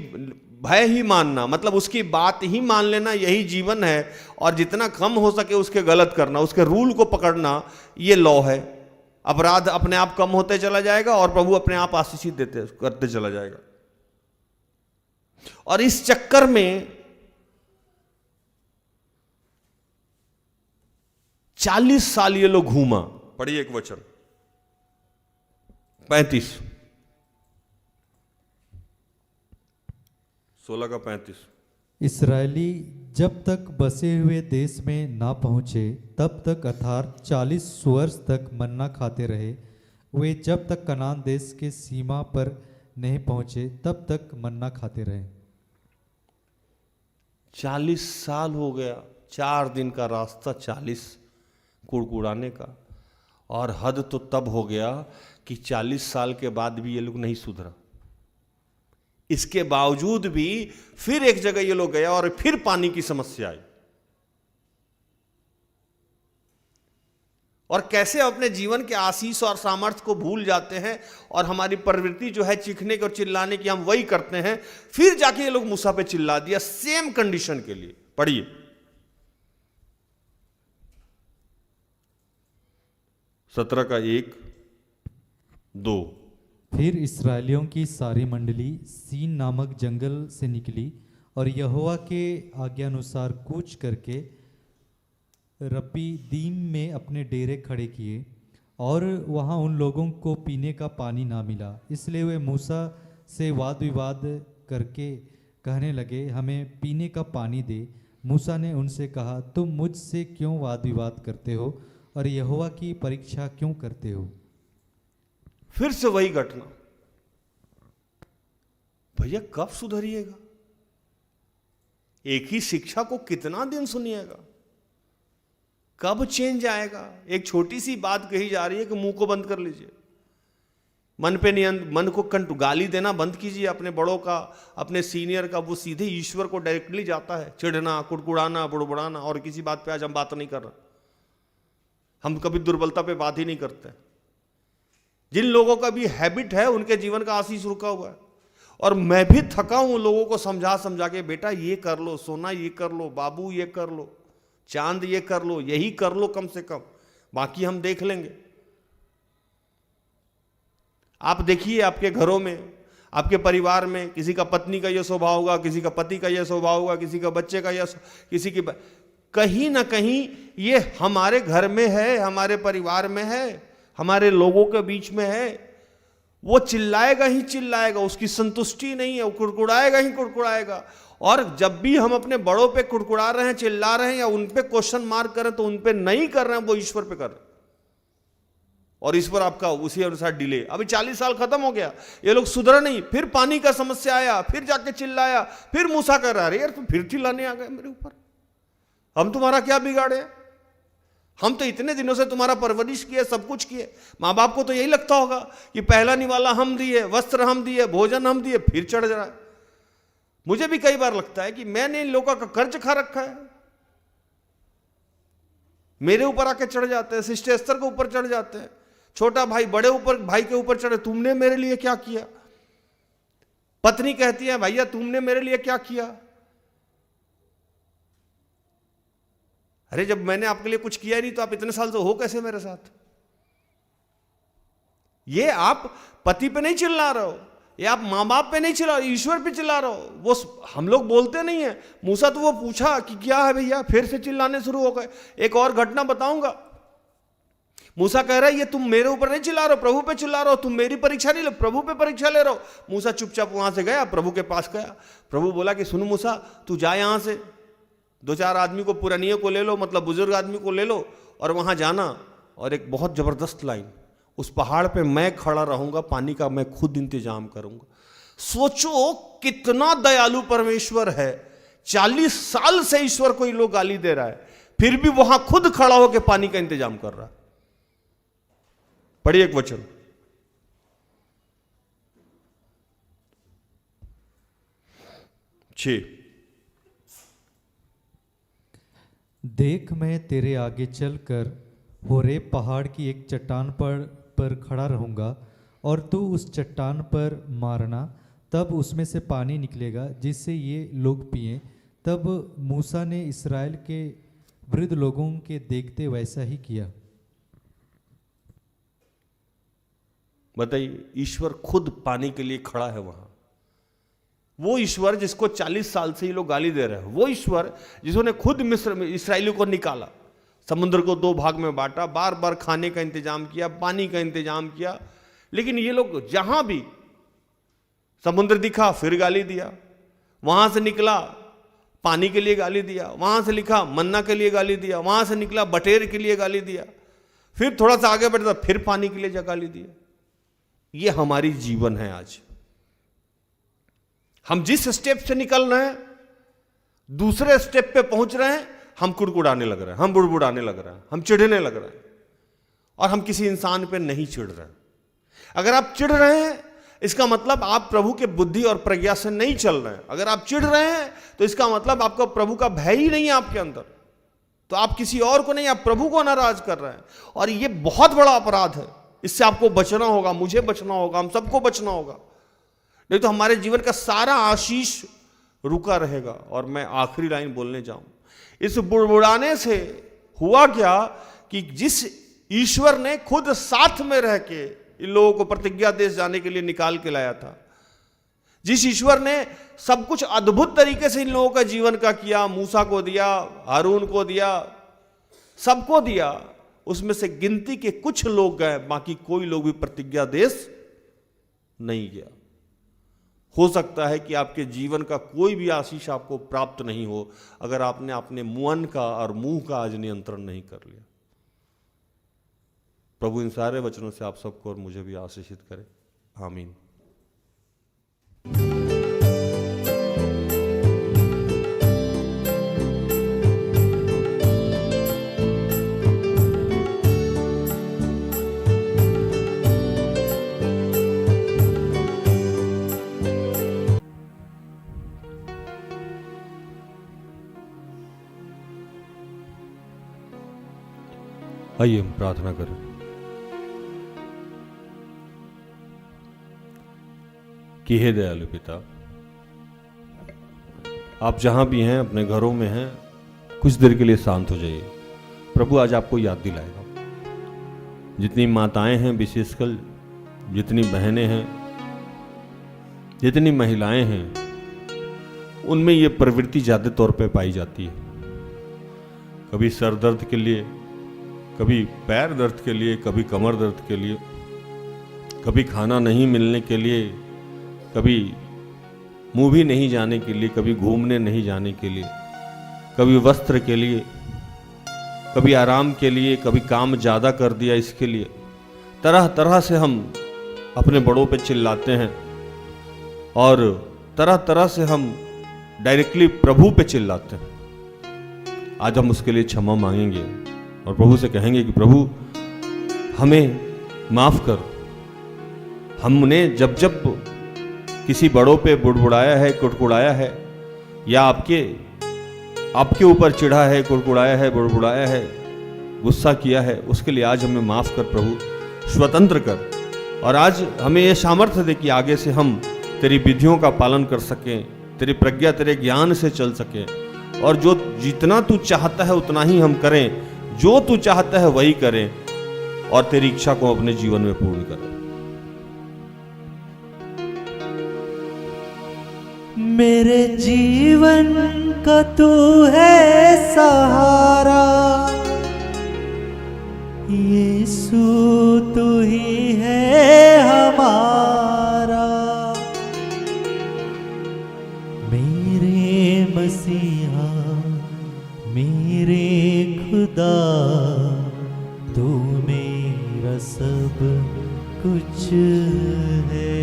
भय ही मानना, मतलब उसकी बात ही मान लेना, यही जीवन है। और जितना कम हो सके उसके गलत करना, उसके रूल को पकड़ना, ये लॉ है। अपराध अपने आप कम होते चला जाएगा और प्रभु अपने आप आशीषित देते करते चला जाएगा। और इस चक्कर में 40 साल ये लोग घूमा। पढ़िए एक वचन 35, 16 का 35। इस्राएली जब तक बसे हुए देश में ना पहुँचे तब तक अर्थात 40 वर्ष तक मन्ना खाते रहे। वे जब तक कनान देश के सीमा पर नहीं पहुँचे तब तक मन्ना खाते रहे। 40 साल हो गया, 4 दिन का रास्ता 40 कुड़कुड़ाने का। और हद तो तब हो गया कि 40 साल के बाद भी ये लोग नहीं सुधरा। इसके बावजूद भी फिर एक जगह ये लोग गया और फिर पानी की समस्या आई। और कैसे अपने जीवन के आशीष और सामर्थ्य को भूल जाते हैं और हमारी प्रवृत्ति जो है चीखने की और चिल्लाने की, हम वही करते हैं। फिर जाके ये लोग मूसा पे चिल्ला दिया सेम कंडीशन के लिए। पढ़िए 17 का 1, 2। फिर इस्राएलियों की सारी मंडली सीन नामक जंगल से निकली और यहोवा के आज्ञानुसार कूच करके रपीदीम में अपने डेरे खड़े किए। और वहाँ उन लोगों को पीने का पानी ना मिला, इसलिए वे मूसा से वाद विवाद करके कहने लगे, हमें पीने का पानी दे। मूसा ने उनसे कहा, तुम मुझसे क्यों वाद विवाद करते हो और यहोवा की परीक्षा क्यों करते हो। फिर से वही घटना। भैया कब सुधरिएगा? एक ही शिक्षा को कितना दिन सुनिएगा? कब चेंज आएगा? एक छोटी सी बात कही जा रही है कि मुंह को बंद कर लीजिए, मन पे मन को गाली देना बंद कीजिए अपने बड़ों का, अपने सीनियर का। वो सीधे ईश्वर को डायरेक्टली जाता है। चिढ़ना, कुड़कुड़ाना, बुड़बुड़ाना। और किसी बात पे आज हम बात नहीं कर रहे। हम कभी दुर्बलता पे बात ही नहीं करते। जिन लोगों का भी हैबिट है उनके जीवन का आशीष रुका हुआ है। और मैं भी थका हूं लोगों को समझा समझा के, बेटा ये कर लो, सोना ये कर लो, बाबू ये कर लो, चांद ये कर लो, यही कर लो कम से कम, बाकी हम देख लेंगे। आप देखिए आपके घरों में, आपके परिवार में, किसी का पत्नी का यह स्वभाव होगा, किसी का पति का यह स्वभाव होगा, किसी का बच्चे का यह, किसी की कहीं ना कहीं ये हमारे घर में है, हमारे परिवार में है, हमारे लोगों के बीच में है। वो चिल्लाएगा ही चिल्लाएगा, उसकी संतुष्टि नहीं है, वो कुड़कुड़ाएगा ही कुड़कुड़ाएगा। और जब भी हम अपने बड़ों पे कुड़कुड़ा रहे हैं, चिल्ला रहे हैं या उन पे क्वेश्चन मार्क करें तो उन पे नहीं कर रहे हैं, वो ईश्वर पे कर रहे हैं। और ईश्वर आपका उसी अनुसार डिले। अभी 40 साल खत्म हो गया, ये लोग सुधरा नहीं। फिर पानी का समस्या आया, फिर जाके चिल्लाया, फिर मूसा कर रहा है, यार तुम फिर चिल्लाने आ गए मेरे ऊपर, हम तुम्हारा क्या बिगाड़े? हम तो इतने दिनों से तुम्हारा परवरिश किए, सब कुछ किए। माँ बाप को तो यही लगता होगा कि पहला निवाला हम दिए, वस्त्र हम दिए, भोजन हम दिए, फिर चढ़ जा रहा है। मुझे भी कई बार लगता है कि मैंने इन लोगों का कर्ज खा रखा है। मेरे ऊपर आके चढ़ जाते हैं, सिस्टर एस्तर के ऊपर चढ़ जाते हैं, छोटा भाई बड़े ऊपर भाई के ऊपर चढ़े, तुमने मेरे लिए क्या किया। पत्नी कहती है भैया तुमने मेरे लिए क्या किया। अरे जब मैंने आपके लिए कुछ किया ही नहीं तो आप इतने साल से हो कैसे मेरे साथ। ये आप पति पे नहीं चिल्ला रहे हो, ये आप माँ बाप पे नहीं चिल्ला रहे हो, ईश्वर पे चिल्ला रहे हो। वो हम लोग बोलते नहीं है। मूसा तो वो पूछा कि क्या है भैया, फिर से चिल्लाने शुरू हो गए। एक और घटना बताऊंगा। मूसा कह रहा है ये तुम मेरे ऊपर नहीं चिल्ला रहे हो, प्रभु पे चिल्ला रहे हो, तुम मेरी परीक्षा नहीं ले, प्रभु पे परीक्षा ले रहे हो। मूसा चुपचाप वहां से गया, प्रभु के पास गया। प्रभु बोला कि सुन मूसा, तू जा यहां से, 2-4 आदमी को, पुरानियों को ले लो, मतलब बुजुर्ग आदमी को ले लो, और वहां जाना। और एक बहुत जबरदस्त लाइन, उस पहाड़ पे मैं खड़ा रहूंगा, पानी का मैं खुद इंतजाम करूंगा। सोचो कितना दयालु परमेश्वर है। 40 साल से ईश्वर को ये लोग गाली दे रहा है, फिर भी वहां खुद खड़ा होकर पानी का इंतजाम कर रहा है। पढ़िए एक वचन, देख मैं तेरे आगे चलकर होरेब पहाड़ की एक चट्टान पर खड़ा रहूंगा, और तू उस चट्टान पर मारना, तब उसमें से पानी निकलेगा जिससे ये लोग पिएं। तब मूसा ने इस्राएल के वृद्ध लोगों के देखते वैसा ही किया। बताइए, ईश्वर खुद पानी के लिए खड़ा है वहां। वो ईश्वर जिसको 40 साल से ये लोग गाली दे रहे हैं, वो ईश्वर जिसने खुद मिस्र में इस्राएलियों को निकाला, समुद्र को 2 भाग में बांटा, बार बार खाने का इंतजाम किया, पानी का इंतजाम किया, लेकिन ये लोग जहां भी समुद्र दिखा फिर गाली दिया, वहां से निकला पानी के लिए गाली दिया, वहां से लिखा मन्ना के लिए गाली दिया, वहां से निकला बटेर के लिए गाली दिया, फिर थोड़ा सा आगे बढ़ता फिर पानी के लिए गाली दिया। ये हमारी जीवन है। आज हम जिस स्टेप से निकल रहे हैं, दूसरे स्टेप पे पहुंच रहे हैं, हम कुड़कुड़ाने लग रहे हैं, हम बुड़बुड़ाने लग रहे हैं, हम चिढ़ने लग रहे हैं, और हम किसी इंसान पे नहीं चिढ़ रहे हैं। अगर आप चिढ़ रहे हैं इसका मतलब आप प्रभु के बुद्धि और प्रज्ञा से नहीं चल रहे हैं। अगर आप चिढ़ रहे हैं तो इसका मतलब आपको प्रभु का भय ही नहीं है आपके अंदर, तो आप किसी और को नहीं, आप प्रभु को नाराज कर रहे हैं। और ये बहुत बड़ा अपराध है, इससे आपको बचना होगा, मुझे बचना होगा, हम सबको बचना होगा, नहीं तो हमारे जीवन का सारा आशीष रुका रहेगा। और मैं आखिरी लाइन बोलने जाऊं, इस बुड़बुड़ाने से हुआ क्या कि जिस ईश्वर ने खुद साथ में रह के इन लोगों को प्रतिज्ञा देश जाने के लिए निकाल के लाया था, जिस ईश्वर ने सब कुछ अद्भुत तरीके से इन लोगों का जीवन का किया, मूसा को दिया, हारून को दिया, सबको दिया, उसमें से गिनती के कुछ लोग गए, बाकी कोई लोग भी प्रतिज्ञा देश नहीं गया। हो सकता है कि आपके जीवन का कोई भी आशीष आपको प्राप्त नहीं हो अगर आपने अपने मन का और मुंह का आज नियंत्रण नहीं कर लिया। प्रभु इन सारे वचनों से आप सबको और मुझे भी आशीषित करे। आमीन। आइए हम प्रार्थना करें। कि हे दयालु पिता, आप जहां भी हैं, अपने घरों में हैं, कुछ देर के लिए शांत हो जाइए। प्रभु आज आपको याद दिलाएगा। जितनी माताएं हैं, विशेषकर जितनी बहनें हैं, जितनी महिलाएं हैं, उनमें ये प्रवृत्ति ज़्यादा तौर पे पाई जाती है। कभी सर दर्द के लिए, कभी पैर दर्द के लिए, कभी कमर दर्द के लिए, कभी खाना नहीं मिलने के लिए, कभी मूवी नहीं जाने के लिए, कभी घूमने नहीं जाने के लिए, कभी वस्त्र के लिए, कभी आराम के लिए, कभी काम ज़्यादा कर दिया इसके लिए। तरह तरह से हम अपने बड़ों पे चिल्लाते हैं और तरह तरह से हम डायरेक्टली प्रभु पे चिल्लाते हैं। आज हम उसके लिए क्षमा मांगेंगे और प्रभु से कहेंगे कि प्रभु हमें माफ़ कर। हमने जब जब किसी बड़ों पे बुड़बुड़ाया है, कुड़कुड़ाया है, या आपके ऊपर चिढ़ा है, कुड़कुड़ाया है, बुड़बुड़ाया है, गुस्सा किया है उसके लिए आज हमें माफ़ कर प्रभु, स्वतंत्र कर। और आज हमें ये सामर्थ्य दे कि आगे से हम तेरी विधियों का पालन कर सकें, तेरी प्रज्ञा तेरे ज्ञान से चल सकें, और जो जितना तू चाहता है उतना ही हम करें, जो तू चाहता है वही करें, और तेरी इच्छा को अपने जीवन में पूर्ण करें। मेरे जीवन का तू है सहारा, यीशु तू ही है हमारा। मेरे मसीहा मेरे खुदा, तू मेरा सब कुछ है।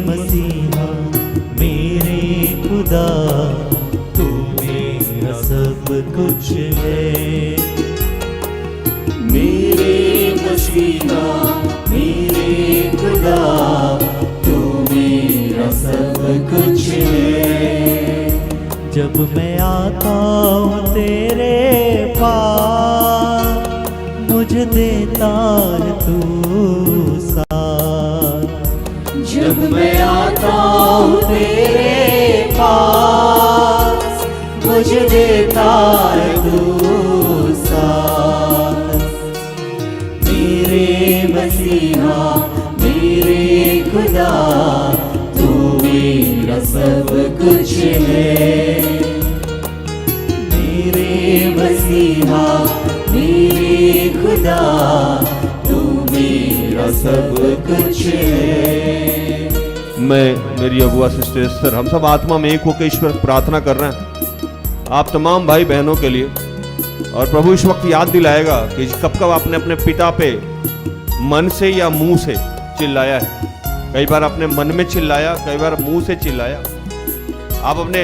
मसीहा मेरे खुदा, तू मेरा सब कुछ है। मेरे मसीहा मेरे खुदा, तू मेरा सब कुछ है। जब मैं आता हूँ तेरे पास, मुझे देता है तू साथ। जब मैं आता हूँ तेरे पास, मुझे देता है तू साथ। मेरे मसीहा मेरे खुदा, तू मेरा सब कुछ है। मेरे मसीहा मेरे खुदा, तू मेरा सब कुछ है। मैं, मेरी अगुआ सिस्टर एस्तर, हम सब आत्मा में एक होकर ईश्वर प्रार्थना कर रहे हैं आप तमाम भाई बहनों के लिए। और प्रभु इस वक्त याद दिलाएगा कि कब कब आपने अपने पिता पे मन से या मुंह से चिल्लाया है। कई बार अपने मन में चिल्लाया, कई बार मुंह से चिल्लाया। आप अपने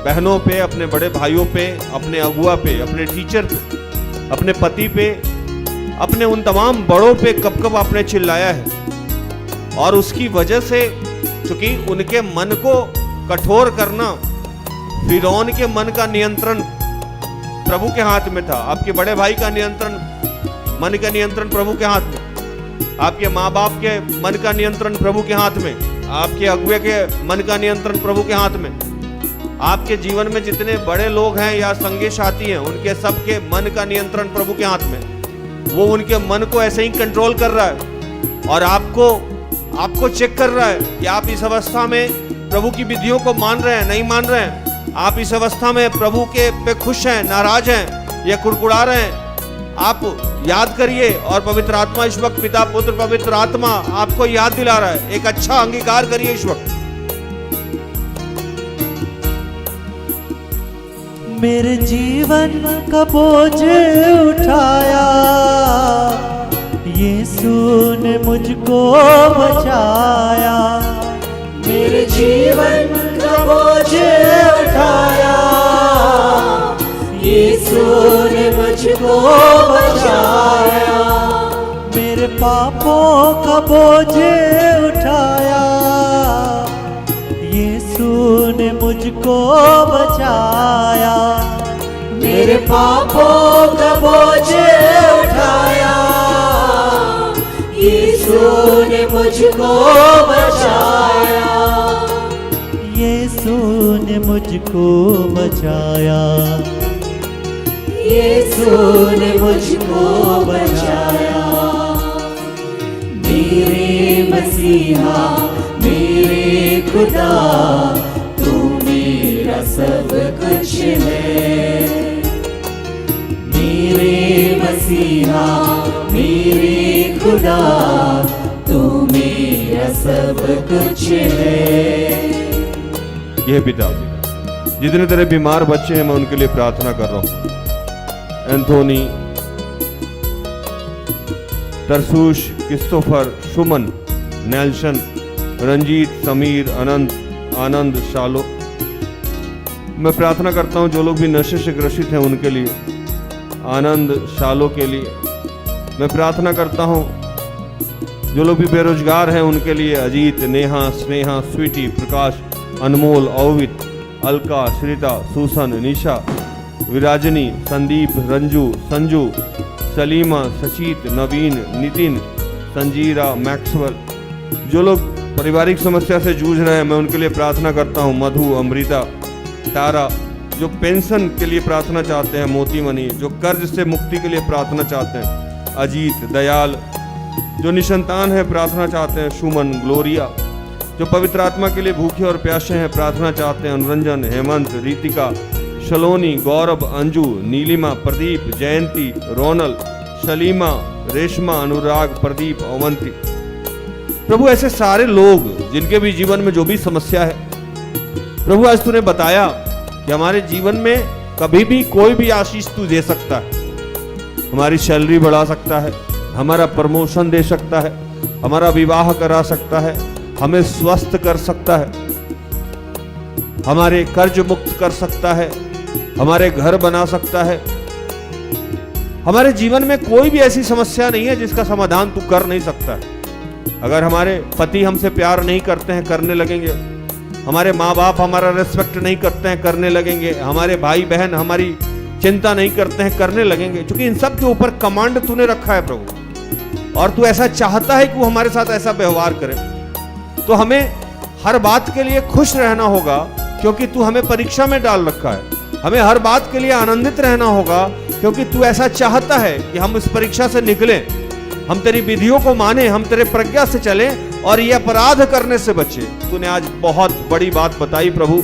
बहनों पे, अपने बड़े भाइयों पे, अपने अगुआ पे, अपने टीचर पे, अपने पति पे, अपने उन तमाम बड़ों पे कब कब आपने चिल्लाया है। और उसकी वजह से, क्योंकि उनके मन को कठोर करना, फिरौन के मन का नियंत्रण प्रभु के हाथ में था। आपके बड़े भाई का नियंत्रण, मन का नियंत्रण प्रभु के हाथ में। आपके माँ बाप के मन का नियंत्रण प्रभु के हाथ में। आपके अगुए के मन का नियंत्रण प्रभु के हाथ में। आपके जीवन में जितने बड़े लोग हैं या संगी साथी हैं, उनके सबके मन का नियंत्रण प्रभु के हाथ में। वो उनके मन को ऐसे ही कंट्रोल कर रहा है और आपको चेक कर रहा है कि आप इस अवस्था में प्रभु की विधियों को मान रहे हैं, नहीं मान रहे हैं। आप इस अवस्था में प्रभु के पे खुश हैं, नाराज हैं या कुड़कुड़ा रहे हैं। आप याद करिए, और पवित्र आत्मा इस वक्त, पिता पुत्र पवित्र आत्मा आपको याद दिला रहा है। एक अच्छा अंगीकार करिए इस वक्त। मेरे जीवन का बोझ उठाया, यीशु ने मुझको बचाया। मेरे जीवन का बोझ उठाया, यीशु ने मुझको बचाया। मेरे पापों का बोझ उठाया, यीशु ने मुझको बचाया। मेरे पापों का बोझ उठाया, यीशु ने मुझको बचाया। यीशु ने मुझको बचाया। यीशु ने मुझको बचाया। मेरे मसीहा मेरे खुदा, तू मेरा सब कुछ है। मेरे मसीहा मेरे खुदा, तू मेरा सब कुछ है। ये पिता, जितने तेरे बीमार बच्चे हैं मैं उनके लिए प्रार्थना कर रहा हूँ। एंथोनी, तरसूश, क्रिस्टोफर, सुमन, नेल्सन, रंजीत, समीर, अनंत, आनंद, शालो, मैं प्रार्थना करता हूँ जो लोग भी नशे से ग्रसित हैं उनके लिए, आनंद शालों के लिए। मैं प्रार्थना करता हूँ जो लोग भी बेरोजगार हैं उनके लिए, अजीत, नेहा, स्नेहा, स्वीटी, प्रकाश, अनमोल, औवित, अलका, श्रिता, सुसन, निशा, विराजनी, संदीप, रंजू, संजू, सलीमा, सचित, नवीन, नितिन, संजीरा, मैक्सवेल, जो लोग पारिवारिक समस्या से जूझ रहे हैं मैं उनके लिए प्रार्थना करता हूँ। मधु, अमृता, तारा, जो पेंशन के लिए प्रार्थना चाहते हैं, मोतीमणि, जो कर्ज से मुक्ति के लिए प्रार्थना चाहते हैं, अजीत, दयाल, जो निसंतान है प्रार्थना चाहते हैं, सुमन, ग्लोरिया, जो पवित्र आत्मा के लिए भूखे और प्यासे हैं प्रार्थना चाहते हैं, अनुरंजन, हेमंत, रीतिका, शलोनी, गौरव, अंजू, नीलिमा, प्रदीप, जयंती, रोनल, शलीमा, रेशमा, अनुराग, प्रदीप, अवंती। प्रभु ऐसे सारे लोग जिनके भी जीवन में जो भी समस्या है, प्रभु आज तूने बताया कि हमारे जीवन में कभी भी कोई भी आशीष तू दे सकता है। हमारी सैलरी बढ़ा सकता है, हमारा प्रमोशन दे सकता है, हमारा विवाह करा सकता है, हमें स्वस्थ कर सकता है, हमारे कर्ज मुक्त कर सकता है, हमारे घर बना सकता है। हमारे जीवन में कोई भी ऐसी समस्या नहीं है जिसका समाधान तू कर नहीं सकता है। अगर हमारे पति हमसे प्यार नहीं करते हैं, करने लगेंगे। हमारे माँ बाप हमारा रेस्पेक्ट नहीं करते हैं, करने लगेंगे। हमारे भाई बहन हमारी चिंता नहीं करते हैं, करने लगेंगे। क्योंकि इन सब के ऊपर कमांड तूने रखा है प्रभु, और तू ऐसा चाहता है कि वो हमारे साथ ऐसा व्यवहार करे। तो हमें हर बात के लिए खुश रहना होगा, क्योंकि तू हमें परीक्षा में डाल रखा है। हमें हर बात के लिए आनंदित रहना होगा, क्योंकि तू ऐसा चाहता है कि हम इस परीक्षा से निकलें, हम तेरी विधियों को माने, हम तेरे प्रज्ञा से चलें और ये अपराध करने से बचे। तूने आज बहुत बड़ी बात बताई प्रभु,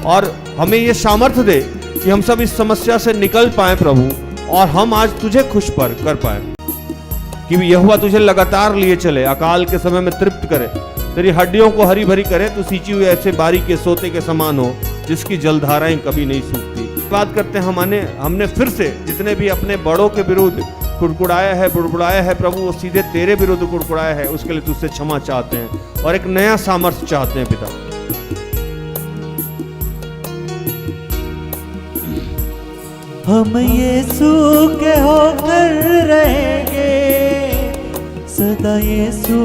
और हमें ये सामर्थ्य दे कि हम सब इस समस्या से निकल पाए प्रभु, और हम आज तुझे खुश पर कर पाए कि यहोवा तुझे लगातार लिए चले, अकाल के समय में तृप्त करे, तेरी हड्डियों को हरी भरी करे, तू सींची हुई ऐसे बारी के सोते के समान हो जिसकी जलधाराएं कभी नहीं सूखती। बात करते हैं हमने फिर से जितने भी अपने बड़ों के विरुद्ध कुड़कुड़ाया है, बुड़बुड़ाया है प्रभु, वो सीधे तेरे विरुद्ध कुड़कुड़ाया है, उसके लिए तुझसे क्षमा चाहते हैं और एक नया सामर्थ्य चाहते हैं पिता। हम यीशु के होकर रहेंगे, सदा यीशु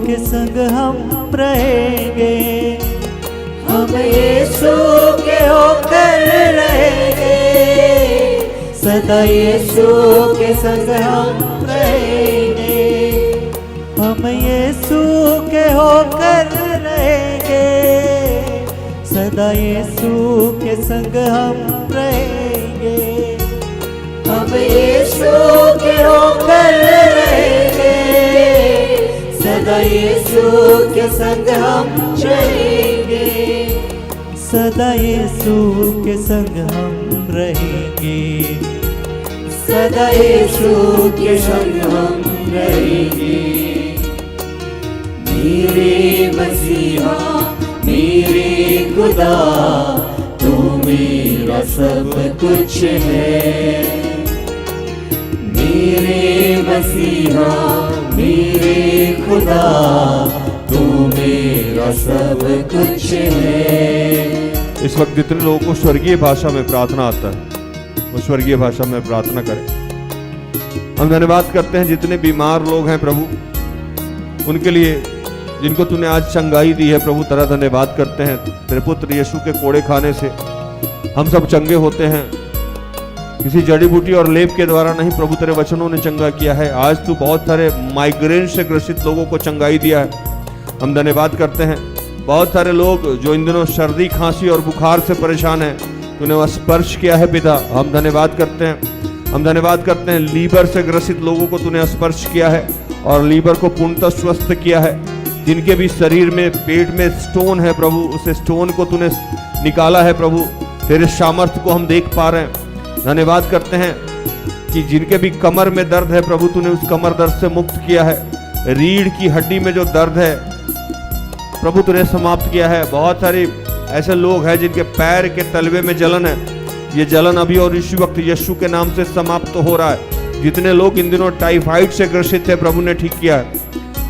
के संग हम रहेंगे। हम यीशु के होकर रहेंगे, सदा यीशु के संग हम रहेंगे। हम यीशु के होकर रहेंगे, सदा यीशु के संग हम रहेंगे। हम यीशु के होकर रहेंगे, सदा यीशु के संग हम रहेंगे। सदा यीशु के संग हम रहेंगे, सदा यीशु के संग हम रहेंगे। मेरे मसीहा मेरे खुदा, तू मेरा सब कुछ है। मेरे मसीहा मेरे खुदा, तू मेरा सब कुछ है। इस वक्त जितने लोगों को स्वर्गीय भाषा में प्रार्थना आता है वो स्वर्गीय भाषा में प्रार्थना करें। हम धन्यवाद करते हैं जितने बीमार लोग हैं प्रभु, उनके लिए जिनको तूने आज चंगाई दी है प्रभु, तेरा धन्यवाद करते हैं। तेरे पुत्र यीशु के कोड़े खाने से हम सब चंगे होते हैं, किसी जड़ी बूटी और लेप के द्वारा नहीं प्रभु, तेरे वचनों ने चंगा किया है। आज तू बहुत सारे माइग्रेन से ग्रसित लोगों को चंगाई दिया है, हम धन्यवाद करते हैं। बहुत सारे लोग जो इन दिनों सर्दी खांसी और बुखार से परेशान हैं, तूने वह स्पर्श किया है पिता, हम धन्यवाद करते हैं। हम धन्यवाद करते हैं लीवर से ग्रसित लोगों को तूने स्पर्श किया है और लीवर को पूर्णतः स्वस्थ किया है। जिनके भी शरीर में पेट में स्टोन है प्रभु, उस स्टोन को तूने निकाला है प्रभु, तेरे सामर्थ्य को हम देख पा रहे हैं। धन्यवाद करते हैं कि जिनके भी कमर में दर्द है प्रभु, तूने उस कमर दर्द से मुक्त किया है। रीढ़ की हड्डी में जो दर्द है प्रभु, तूने समाप्त किया है। बहुत सारे ऐसे लोग हैं जिनके पैर के तलवे में जलन है, ये जलन अभी और इसी वक्त यीशु के नाम से समाप्त हो रहा है। जितने लोग इन दिनों टाइफाइड से ग्रसित थे प्रभु ने ठीक किया है।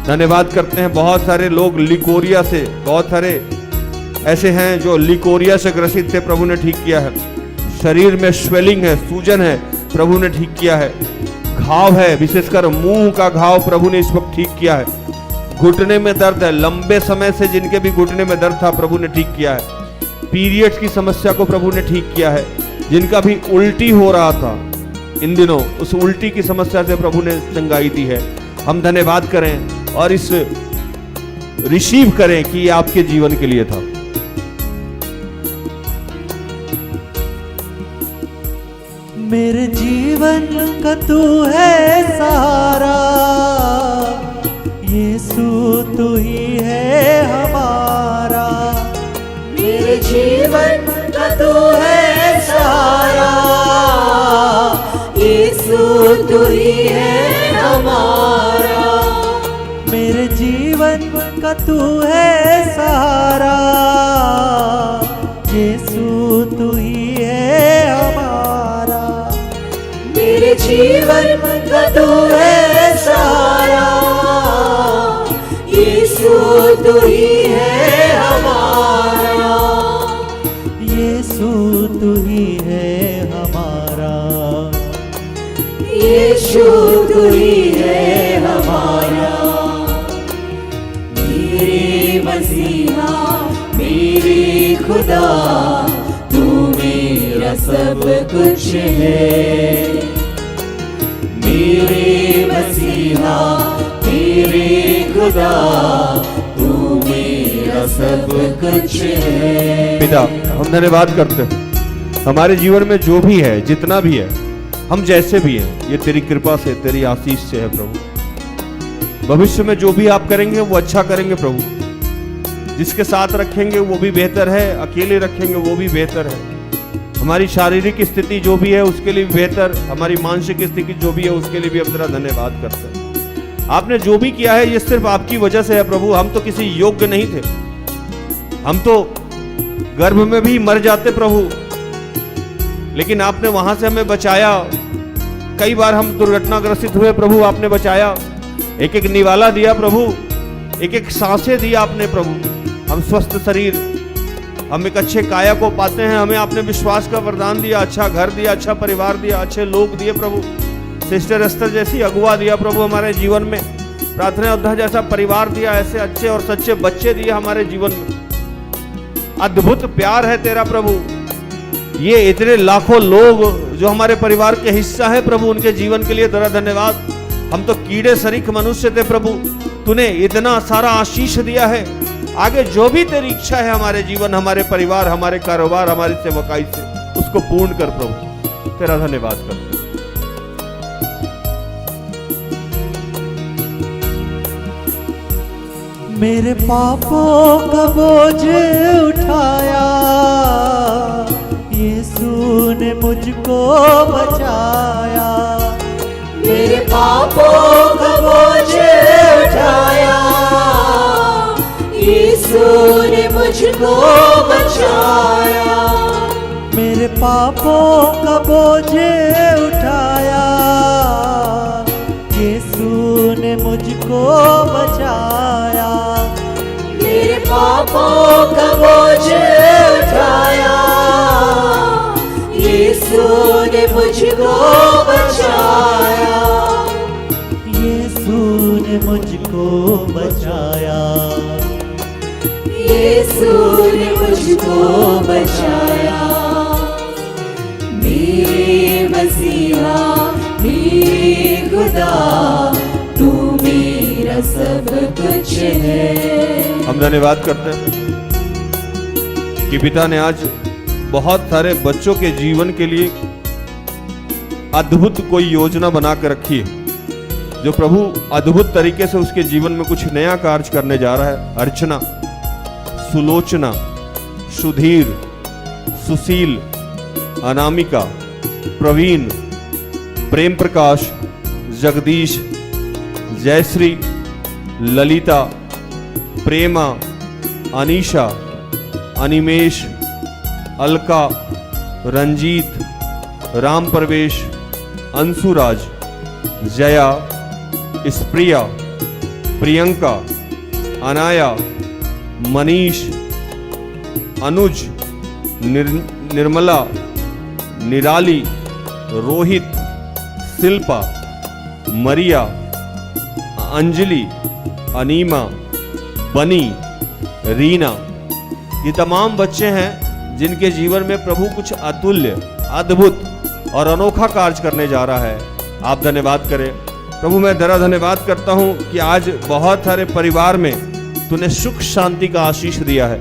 धन्यवाद करते हैं। बहुत सारे लोग लिकोरिया से, बहुत सारे ऐसे हैं जो लिकोरिया से ग्रसित थे, प्रभु ने ठीक किया है। शरीर में स्वेलिंग है, सूजन है, प्रभु ने ठीक किया है। घाव है, विशेषकर मुंह का घाव, प्रभु ने इस वक्त ठीक किया है। घुटने में दर्द है, लंबे समय से जिनके भी घुटने में दर्द था, प्रभु ने ठीक किया है। पीरियड्स की समस्या को प्रभु ने ठीक किया है। जिनका भी उल्टी हो रहा था इन दिनों, उस उल्टी की समस्या से प्रभु ने चंगाई दी है। हम धन्यवाद करें और इस रिसीव करें कि ये आपके जीवन के लिए था। मेरे जीवन का तू है सहारा, यीशु तू ही है हमारा। मेरे जीवन का तू है सहारा, यीशु तू ही है हमारा। मेरे जीवन का तू है सहारा, यीशु तू ही है हमारा। मेरे जीवन का तू है सहारा, यीशु तू ही है हमारा। यीशु तू ही है हमारा, यीशु तू ही है हमारा। मेरे मसीहा मेरे खुदा, तू मेरा सब कुछ है। मेरे मसीहा मेरे खुदा, तू मेरा सब कुछ है। पिता, हम धन्यवाद करते हैं। हमारे जीवन में जो भी है, जितना भी है, हम जैसे भी हैं, ये तेरी कृपा से, तेरी आशीष से है प्रभु। भविष्य में जो भी आप करेंगे वो अच्छा करेंगे प्रभु। जिसके साथ रखेंगे वो भी बेहतर है, अकेले रखेंगे वो भी बेहतर है। हमारी शारीरिक स्थिति जो भी है उसके लिए भी बेहतर, हमारी मानसिक स्थिति जो भी है उसके लिए भी हम तेरा धन्यवाद करते हैं। आपने जो भी किया है ये सिर्फ आपकी वजह से है प्रभु। हम तो किसी योग्य नहीं थे, हम तो गर्भ में भी मर जाते प्रभु, लेकिन आपने वहां से हमें बचाया। कई बार हम दुर्घटनाग्रसित हुए प्रभु, आपने बचाया। एक एक निवाला दिया प्रभु, एक एक सांसें दिया आपने प्रभु। हम स्वस्थ शरीर, हम एक अच्छे काया को पाते हैं। हमें आपने विश्वास का वरदान दिया, अच्छा घर दिया, अच्छा परिवार दिया, अच्छे लोग दिए प्रभु। सिस्टर एस्टर जैसी अगुआ दिया प्रभु हमारे जीवन में। प्रार्थना योद्धा जैसा परिवार दिया, ऐसे अच्छे और सच्चे बच्चे दिए हमारे जीवन में। अद्भुत प्यार है तेरा प्रभु। ये इतने लाखों लोग जो हमारे परिवार के हिस्सा है प्रभु, उनके जीवन के लिए तेरा धन्यवाद। हम तो कीड़े सरीख मनुष्य थे प्रभु, तूने इतना सारा आशीष दिया है। आगे जो भी तेरी इच्छा है हमारे जीवन, हमारे परिवार, हमारे कारोबार, हमारी सेवकाई से, उसको पूर्ण कर प्रभु। तेरा धन्यवाद करते हैं। मेरे पापों का बोझ उठाया, यीशु ने मुझको बचाया। मेरे पापों का बोझ उठाया, यीशु ने मुझको बचाया। मेरे पापों का बोझ उठाया, यीशु ने मुझको बचाया। मेरे पापों का बोझ उठाया, यीशु ने मुझको बचाया। यीशु ने मुझको बचाया। यीशु ने मुझको बचाया। मेरे मसीहा मेरे खुदा, तू मेरा सब कुछ है। हम धन्यवाद करते हैं कि पिता ने आज बहुत सारे बच्चों के जीवन के लिए अद्भुत कोई योजना बना कर रखी है, जो प्रभु अद्भुत तरीके से उसके जीवन में कुछ नया कार्य करने जा रहा है। अर्चना, सुलोचना, सुधीर, सुशील, अनामिका, प्रवीण, प्रेम प्रकाश, जगदीश, जयश्री, ललिता, प्रेमा, अनीशा, अनिमेश, अलका, रंजीत, राम प्रवेश, अंशुराज, जया, स्प्रिया, प्रियंका, अनाया, मनीष, अनुज, निर्मला, निराली, रोहित, शिल्पा, मरिया, अंजलि, अनीमा, बनी, रीना, ये तमाम बच्चे हैं जिनके जीवन में प्रभु कुछ अतुल्य, अद्भुत और अनोखा कार्य करने जा रहा है। आप धन्यवाद करें प्रभु। मैं तेरा धन्यवाद करता हूं कि आज बहुत सारे परिवार में तूने सुख शांति का आशीष दिया है।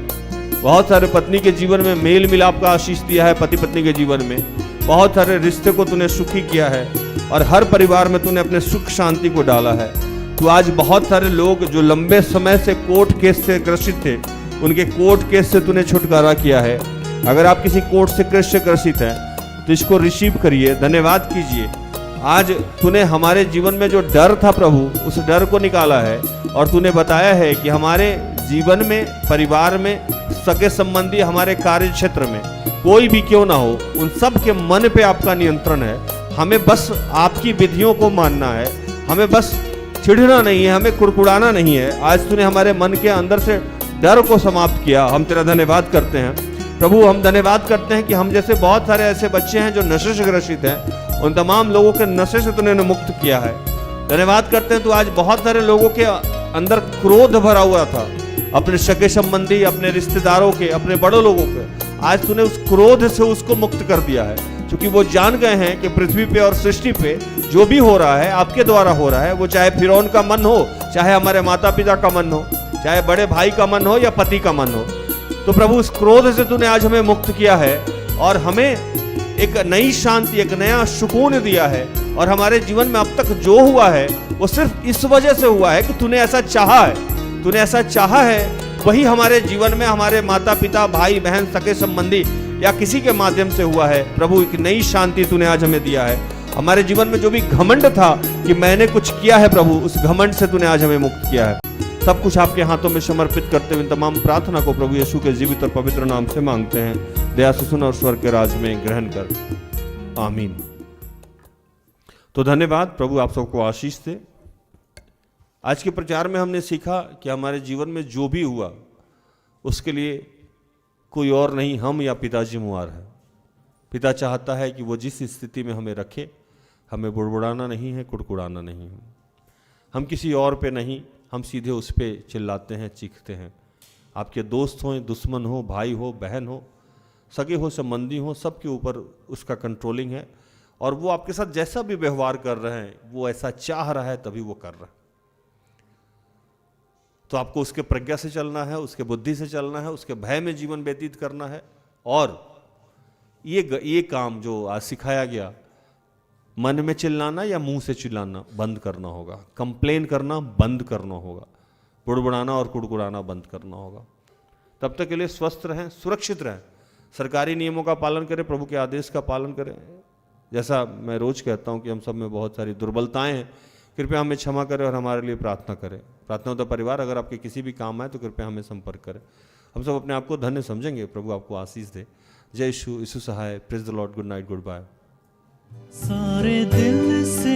बहुत सारे पत्नी के जीवन में मेल मिलाप का आशीष दिया है। पति पत्नी के जीवन में बहुत सारे रिश्ते को तूने सुखी किया है और हर परिवार में तूने अपने सुख शांति को डाला है। तो आज बहुत सारे लोग जो लंबे समय से कोर्ट केस से ग्रसित थे, उनके कोर्ट केस से तूने छुटकारा किया है। अगर आप किसी कोर्ट से केस से ग्रसित हैं तो इसको रिसीव करिए, धन्यवाद कीजिए। आज तूने हमारे जीवन में जो डर था प्रभु, उस डर को निकाला है और तूने बताया है कि हमारे जीवन में, परिवार में, सगे संबंधी, हमारे कार्य क्षेत्र में कोई भी क्यों ना हो, उन सब के मन पे आपका नियंत्रण है। हमें बस आपकी विधियों को मानना है, हमें बस चिढ़ना नहीं है, हमें कुड़कुड़ाना नहीं है। आज तूने हमारे मन के अंदर से डर को समाप्त किया, हम तेरा धन्यवाद करते हैं प्रभु। हम धन्यवाद करते हैं कि हम जैसे बहुत सारे ऐसे बच्चे हैं जो नशे से ग्रसित हैं, उन तमाम लोगों के नशे से तूने मुक्त किया है। धन्यवाद करते हैं। तो आज बहुत सारे लोगों के अंदर क्रोध भरा हुआ था, अपने सगे संबंधी, अपने रिश्तेदारों के, अपने बड़े लोगों के, आज तूने उस क्रोध से उसको मुक्त कर दिया है, क्योंकि वो जान गए हैं कि पृथ्वी पे और सृष्टि पे जो भी हो रहा है आपके द्वारा हो रहा है। वो चाहे फिरौन का मन हो, चाहे हमारे माता पिता का मन हो, चाहे बड़े भाई का मन हो या पति का मन हो। तो प्रभु उस क्रोध से तूने आज हमें मुक्त किया है और हमें एक नई शांति, एक नया सुकून दिया है। और हमारे जीवन में अब तक जो हुआ है वो सिर्फ इस वजह से हुआ है कि तूने ऐसा चाहा है। तूने ऐसा चाहा है, वही हमारे जीवन में हमारे माता पिता, भाई बहन, सगे संबंधी या किसी के माध्यम से हुआ है। प्रभु एक नई शांति तूने आज हमें दिया है। हमारे जीवन में जो भी घमंड था कि मैंने कुछ किया है प्रभु, उस घमंड से तूने आज हमें मुक्त किया है। सब कुछ आपके हाथों में समर्पित करते हुए तमाम प्रार्थना को प्रभु यीशु के जीवित और पवित्र नाम से मांगते हैं। दया से सुन और स्वर्ग के राज में ग्रहण कर, आमीन। तो धन्यवाद प्रभु, आप सबको आशीष दे। आज के प्रचार में हमने सीखा कि हमारे जीवन में जो भी हुआ उसके लिए कोई और नहीं, हम या पिता जिम्मेवार है। पिता चाहता है कि वो जिस स्थिति में हमें रखे, हमें बुड़बुड़ाना नहीं है, कुड़कुड़ाना नहीं है। हम किसी और पे नहीं, हम सीधे उस पर चिल्लाते हैं, चीखते हैं। आपके दोस्त हों, दुश्मन हो, भाई हो, बहन हो, सगे हो, संबंधी हो, सबके ऊपर उसका कंट्रोलिंग है। और वो आपके साथ जैसा भी व्यवहार कर रहे हैं, वो ऐसा चाह रहा है तभी वो कर रहा है। तो आपको उसके प्रज्ञा से चलना है, उसके बुद्धि से चलना है, उसके भय में जीवन व्यतीत करना है। और ये काम जो आज सिखाया गया, मन में चिल्लाना या मुंह से चिल्लाना बंद करना होगा, कंप्लेन करना बंद करना होगा, बुड़बुड़ाना और कुड़कुड़ाना बंद करना होगा। तब तक के लिए स्वस्थ रहें, सुरक्षित रहें, सरकारी नियमों का पालन करें, प्रभु के आदेश का पालन करें। जैसा मैं रोज कहता हूं कि हम सब में बहुत सारी दुर्बलताएं हैं, कृपया हमें क्षमा करें और हमारे लिए प्रार्थना करें। प्रार्थना होता परिवार, अगर आपके किसी भी काम आए तो कृपया हमें संपर्क करें। हम सब अपने आप को धन्य समझेंगे। प्रभु आपको आशीष दे। जय यीशु, यीशु सहाय। Praise the Lord. Good night, good bye. सारे दिल से